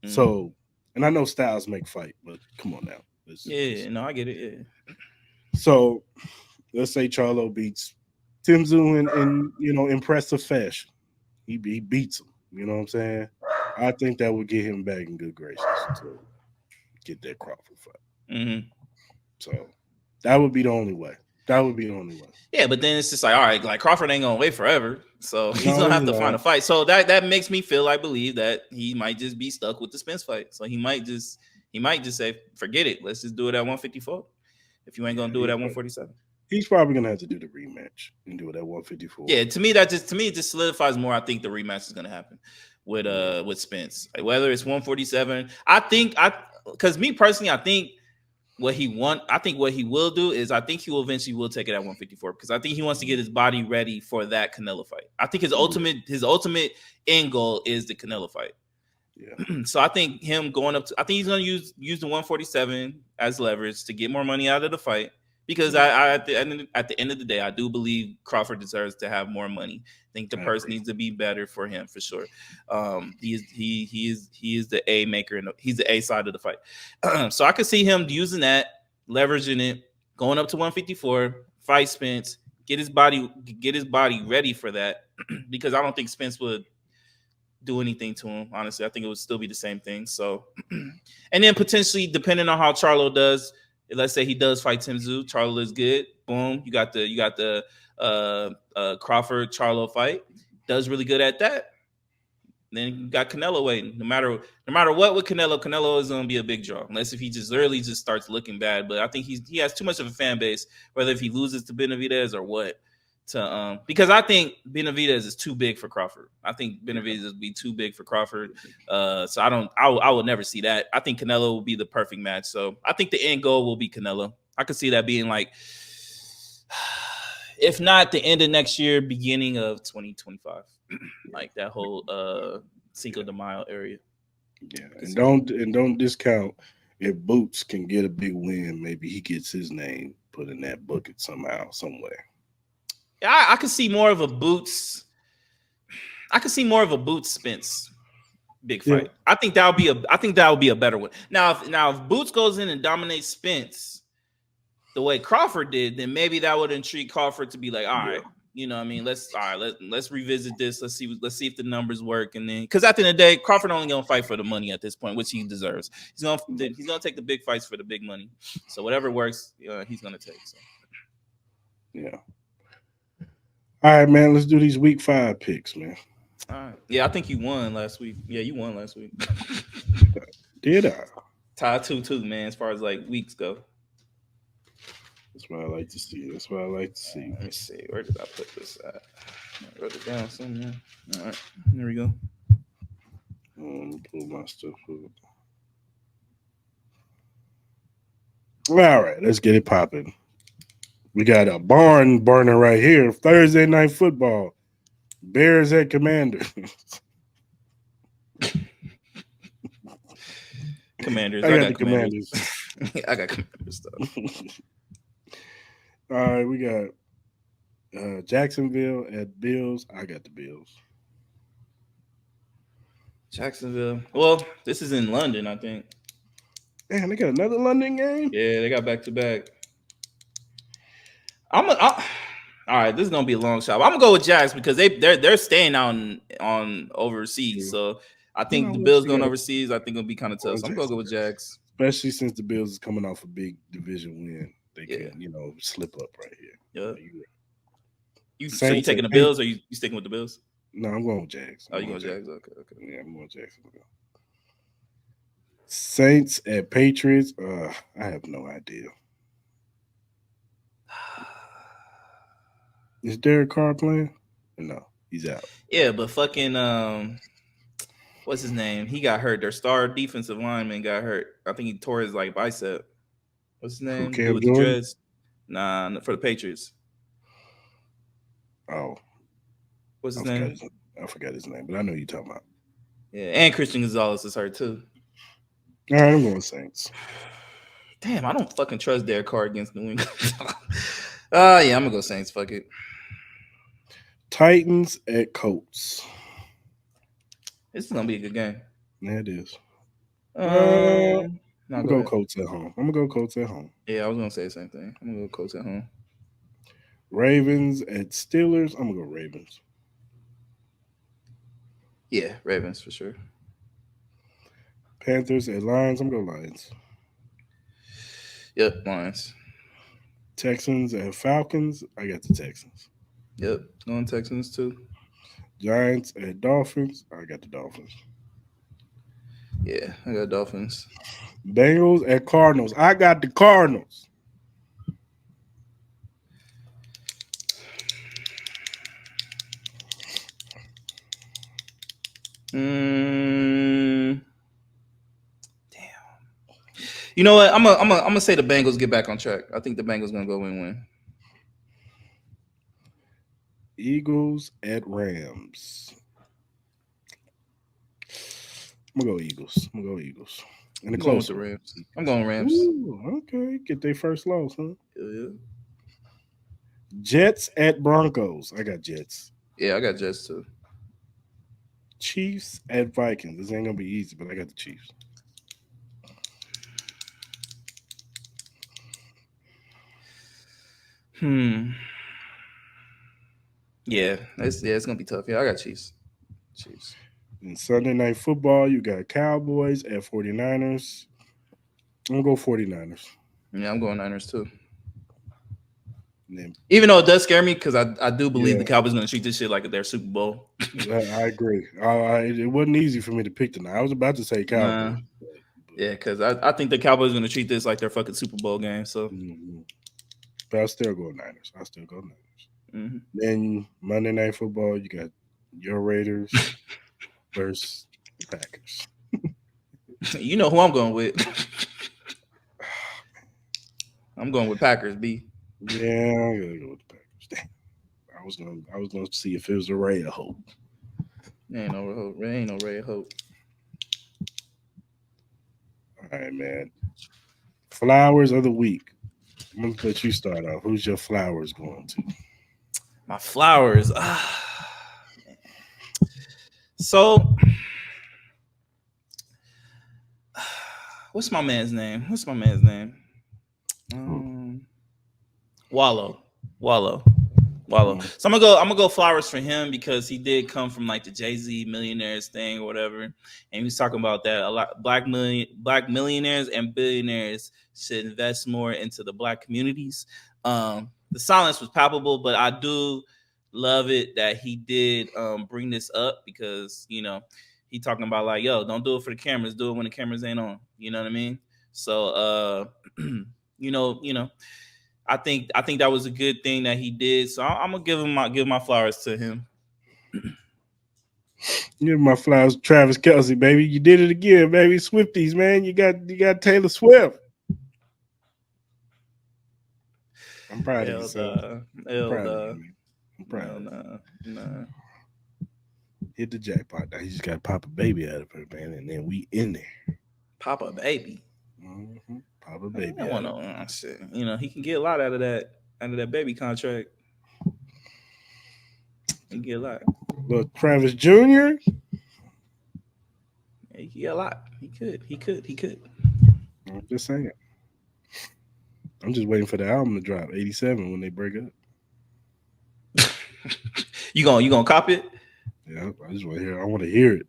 mhm. So, and I know styles make fight, but come on now. Yeah. No, I get it. Yeah. So let's say Charlo beats Tim Zoo in impressive fashion. He beats him. You know what I'm saying? I think that would get him back in good graces to get that Crawford fight. Hmm. So that would be the only way. That would be the only way. Yeah, but then it's just like, all right, like Crawford ain't gonna wait forever, so he's No, gonna he's have to find not. a fight. So that makes me feel, I believe that he might just be stuck with the Spence fight. So he might just say, forget it, let's just do it at 154. If you ain't Yeah, gonna do it at 147. he's probably gonna have to do the rematch and do it at 154. Yeah, to me it just solidifies more. I think the rematch is gonna happen Yeah. with Spence. Like, whether it's 147, because me personally, I think what he will do is I think he will eventually will take it at 154 because I think he wants to get his body ready for that Canelo fight. I think his ultimate end goal is the Canelo fight. Yeah. So I think him going up to, I think he's going to use the 147 as leverage to get more money out of the fight because Yeah. at the end of the day, I do believe Crawford deserves to have more money. I think the I purse agree. needs to be better for him for sure. He is the A maker and he's the A side of the fight. So I could see him using that, leveraging it, going up to 154, fight Spence, get his body ready for that because I don't think Spence would do anything to him. Honestly, I think it would still be the same thing. So, and then potentially, depending on how Charlo does, let's say he does fight Tim Tszyu, Charlo is good. Boom, you got the Crawford Charlo fight. Does really good at that. Then you got Canelo waiting. No matter what with Canelo, Canelo is gonna be a big draw. Unless if he just literally just starts looking bad. But I think he has too much of a fan base, whether if he loses to Benavidez or what. Because I think Benavidez is too big for Crawford. I think Benavidez would be too big for Crawford. So I would never see that. I think Canelo will be the perfect match. So I think the end goal will be Canelo. I could see that being like, if not the end of next year, beginning of 2025, like that whole Cinco de Mayo area. Yeah, and don't discount if Boots can get a big win. Maybe he gets his name put in that bucket somehow, somewhere. I could see more of a Boots. I could see more of a Boots Spence big fight. Yeah. I think that would be a better one. Now if Boots goes in and dominates Spence the way Crawford did, then maybe that would intrigue Crawford to be like, all right, you know what I mean, let's revisit this. Let's see if the numbers work. And then, because at the end of the day, Crawford only gonna fight for the money at this point, which he deserves. He's gonna take the big fights for the big money. So whatever works, he's gonna take. So. Yeah. All right, man. Let's do these week 5 picks, man. All right. Yeah, I think you won last week. Yeah, you won last week. Did I? Tie 2-2, man. As far as like weeks go. That's what I like to see. Let me see. Where did I put this at? I wrote it down somewhere. All right. There we go. Pull my stuff up. All right, let's get it popping. We got a barn burner right here. Thursday night football. Bears at Commanders. Commanders. I got the Commanders. I got Commanders stuff. All right, we got Jacksonville at Bills. I got the Bills. Jacksonville. Well, this is in London, I think. Man, they got another London game? Yeah, they got back to back. All right, this is gonna be a long shot. I'm gonna go with Jags because they're staying on overseas. So I think the Bills going overseas, I think it'll be kind of tough. So I'm gonna go with Jags. Especially since the Bills is coming off a big division win. They can, slip up right here. Yeah. So you taking the Bills or you sticking with the Bills? No, I'm going with Jags. Oh, you going Jags? Okay. Yeah, I'm going Jacksonville. Saints at Patriots. I have no idea. Is Derek Carr playing? No, he's out. Yeah, but fucking what's his name? He got hurt. Their star defensive lineman got hurt. I think he tore his bicep. What's his name? Cam with the dreads. Nah, for the Patriots. Oh, what's his name? I forgot his name, but I know you're talking about. Yeah, and Christian Gonzalez is hurt too. All right, I'm going Saints. Damn, I don't fucking trust Derek Carr against New England. Yeah, I'm gonna go Saints. Fuck it. Titans at Colts. This is gonna be a good game. Yeah, it is. I'm gonna go Colts at home. Yeah, I was gonna say the same thing. I'm gonna go Colts at home. Ravens at Steelers. I'm gonna go Ravens. Yeah, Ravens for sure. Panthers at Lions. I'm gonna go Lions. Yep, Lions. Texans at Falcons. I got the Texans. Yep, going Texans too. Giants at Dolphins. I got the Dolphins. Yeah, I got Dolphins. Bengals at Cardinals. I got the Cardinals. Damn. You know what? I'm gonna say the Bengals get back on track. I think the Bengals gonna go win. Eagles at Rams. I'm gonna go Eagles. And the close the Rams. I'm going Rams. Ooh, okay, get their first loss, huh? Yeah. Jets at Broncos. I got Jets. Yeah, I got Jets too. Chiefs at Vikings. This ain't gonna be easy, but I got the Chiefs. Yeah, it's gonna be tough. Yeah, I got Chiefs. And Sunday night football, you got Cowboys at 49ers. I'm gonna go 49ers. Yeah, I'm going Niners too. And then, Even though it does scare me because I do believe the yeah, Cowboys going to treat this shit like their Super Bowl. I agree. It wasn't easy for me to pick tonight. I was about to say Nah, Cowboys. yeah, because I think the Cowboys going to treat this like their fucking Super Bowl game. So, Mhm. But I'll still go Niners. I'll still go Niners. mm-hmm. Then Monday night football, you got your Raiders versus Packers. You know who I'm going with. I'm going with Packers, B. Yeah, I gotta go with the Packers. Damn. I was gonna see if it was a ray of hope. There ain't no hope. There ain't no ray of hope. All right, man. Flowers of the week. I'm gonna let you start off. Who's your flowers going to? My flowers. So, what's my man's name? Wallow. Wallow. Mhm. So I'm gonna go flowers for him because he did come from like the Jay-Z millionaires thing or whatever, and he was talking about that a lot. Black millionaires and billionaires should invest more into the black communities. The silence was palpable, but I do love it that he did bring this up because he talking about like, yo, don't do it for the cameras, do it when the cameras ain't on. You know what I mean? So you know, I think that was a good thing that he did. So I'm gonna give my flowers to him. Give my flowers, Travis Kelsey, baby. You did it again, baby. Swifties, man. You got Taylor Swift. I'm proud of you, Hell son. duh. I'm Hell proud of duh. you, man. I'm proud No, of you. no, no. Hit the jackpot. Now you just got to pop a baby out of her, man, and then we in there. Papa baby. Pop a I baby don't out want of no shit. He can get a lot out of that baby contract. He can get a lot. Look, Travis Jr. Yeah, he can get a lot. He could. I'm just saying. I'm just waiting for the album to drop. 87 when they break up. You gonna cop it? Yeah, I just want to hear. I want to hear it.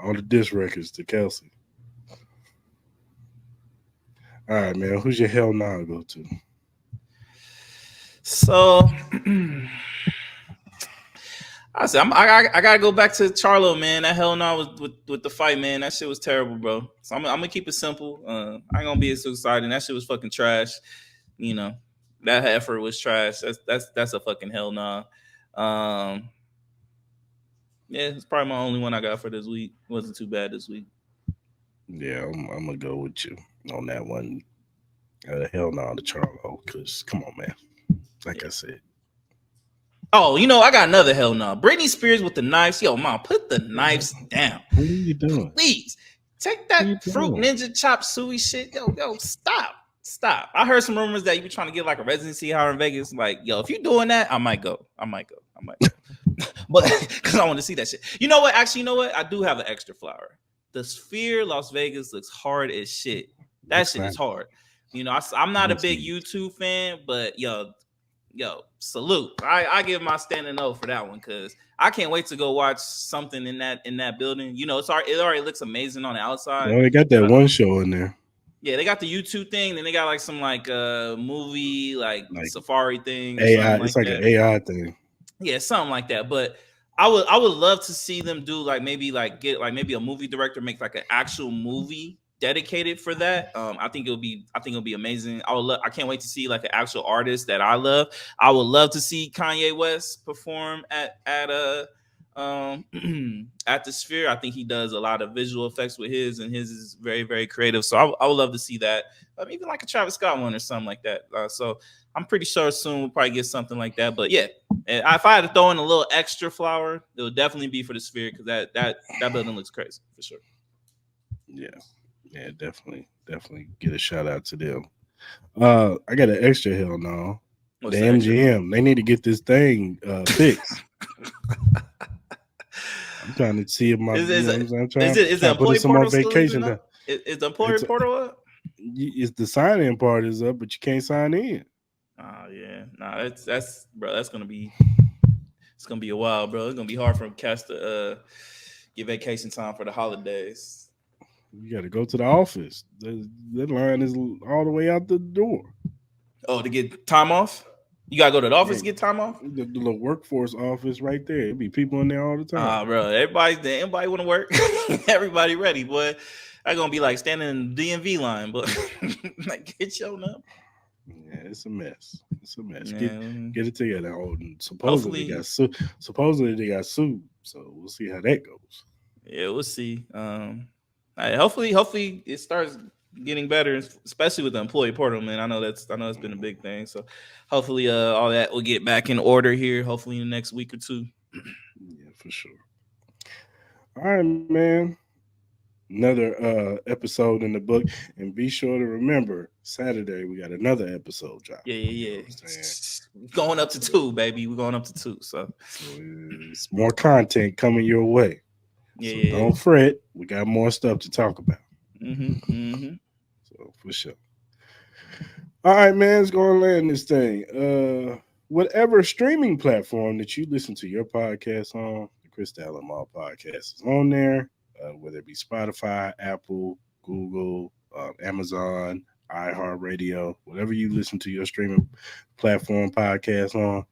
All the disc records to Kelsey. All right, man. Who's your hell nah go to? So I said I gotta go back to Charlo, man. That hell no was with the fight, man. That shit was terrible, bro. So I'm gonna keep it simple. I ain't gonna be so excited. That shit was fucking trash. You know, that effort was trash. That's a fucking hell nah. Um, yeah, it's probably my only one I got for this week. It wasn't too bad this week. Yeah, I'm gonna go with you on that one. Hell no to Charlo, cause come on, man. Like Yeah. I said, Oh, I got another hell no. Britney Spears with the knives. Yo, mom, put the knives down. what are you doing? Please. Take What are you that fruit doing? ninja chop suey shit. Yo, stop. Stop. I heard some rumors that you were trying to get like a residency here in Vegas. Like, yo, if you're doing that, I might go. But because I want to see that shit. You know what? Actually, you know what? I do have an extra flower. The Sphere Las Vegas looks hard as shit. That Looks shit nice. is hard. I'm not a Looks big nice. YouTube fan, but yo, salute. I give my standing O for that one because I can't wait to go watch something in that building. It already looks amazing on the outside. Well, they got that But one show in there, yeah, they got the YouTube thing, then they got like some like movie like like safari thing or AI. something It's like like an that. AI thing. Yeah, something like that. But I would love to see them do like maybe like get like maybe a movie director make like an actual movie dedicated for that. I think it'll be amazing. I can't wait to see like an actual artist that I love. I would love to see Kanye West perform at a at the Sphere. I think he does a lot of visual effects with his, and his is very, very creative. So I would love to see that. Even like a Travis Scott one or something like that. So I'm pretty sure soon we'll probably get something like that. But yeah, if I had to throw in a little extra flower, it would definitely be for the Sphere because that building looks crazy for sure. Yeah, yeah, definitely get a shout out to them. I got an extra hell no. The What's the extra? MGM, they need to get this thing fixed. I'm trying to see if my, Is you is know what it I'm saying? I'm is the trying to put in employee some more portal still even vacation time. up? Is the employee It's portal up? it's the sign in part is up, but you can't sign in. Oh yeah, nah, that's bro. It's gonna be a while, bro. It's gonna be hard for cats to Your vacation time for the holidays. You got to go to the office. The line is all the way out the door. Oh, to get time off? You gotta go to the office Yeah, to get time off? the little workforce office right there. There be people in there all the time. Bro, everybody want to work. Everybody ready, boy. I gonna be like standing in the DMV line, but like get your up. Yeah, it's a mess. It's a mess. Yeah. Get it together. Oh, and Hopefully, supposedly they got sued. So we'll see how that goes. yeah, we'll see. All right, hopefully it starts getting better, especially with the employee portal, man. I know it's been a big thing. So hopefully, all that will get back in order here. Hopefully in the next week or two. Yeah, for sure. All right, man. Another episode in the book, and be sure to remember Saturday we got another episode drop. Yeah, You know yeah, what I'm saying? going up to 2, baby. We're going up to 2. So It's more content coming your way. yeah, So yeah. don't fret. We got more stuff to talk about. Mm-hmm. So for sure. All right, man. Let's go and land this thing. Whatever streaming platform that you listen to your podcast on, the Chris Allen Mall podcast is on there. Whether it be Spotify, Apple, Google, Amazon, iHeartRadio, whatever you listen to your streaming platform podcast on,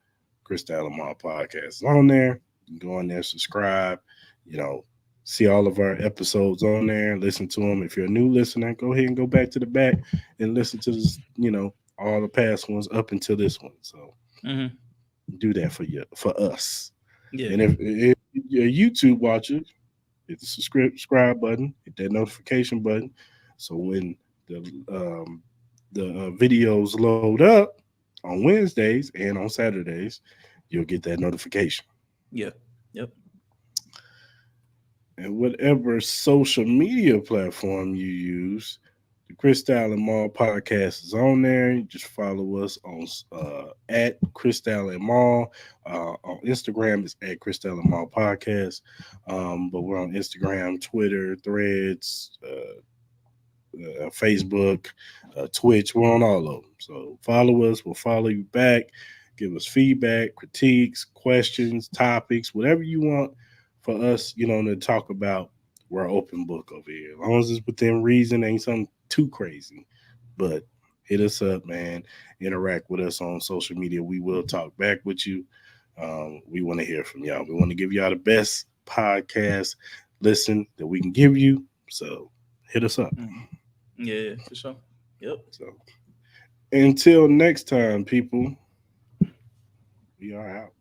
Chris Allen Mall podcast is on there. You can go on there, subscribe, you know, see all of our episodes on there, listen to them. If you're a new listener, go ahead and go back to the back and listen to this, all the past ones up until this one. So Mm-hmm. do that for us. Yeah. And if you're a YouTube watcher, hit the subscribe button, hit that notification button. So when the videos load up on Wednesdays and on Saturdays, you'll get that notification. Yeah. Yep. And whatever social media platform you use, the Chris Allen Mall podcast is on there. You just follow us on at Chris Allen Mall. On Instagram, it's at Chris Allen Mall podcast. But we're on Instagram, Twitter, Threads, Facebook, Twitch. We're on all of them. So follow us. We'll follow you back. Give us feedback, critiques, questions, topics, whatever you want for us, to talk about. We're an open book over here. As long as it's within reason, ain't something too crazy. But hit us up, man. Interact with us on social media. We will talk back with you. We want to hear from y'all. We want to give y'all the best podcast listen that we can give you. So hit us up. Yeah, for sure. Yep. So until next time, people, we are out.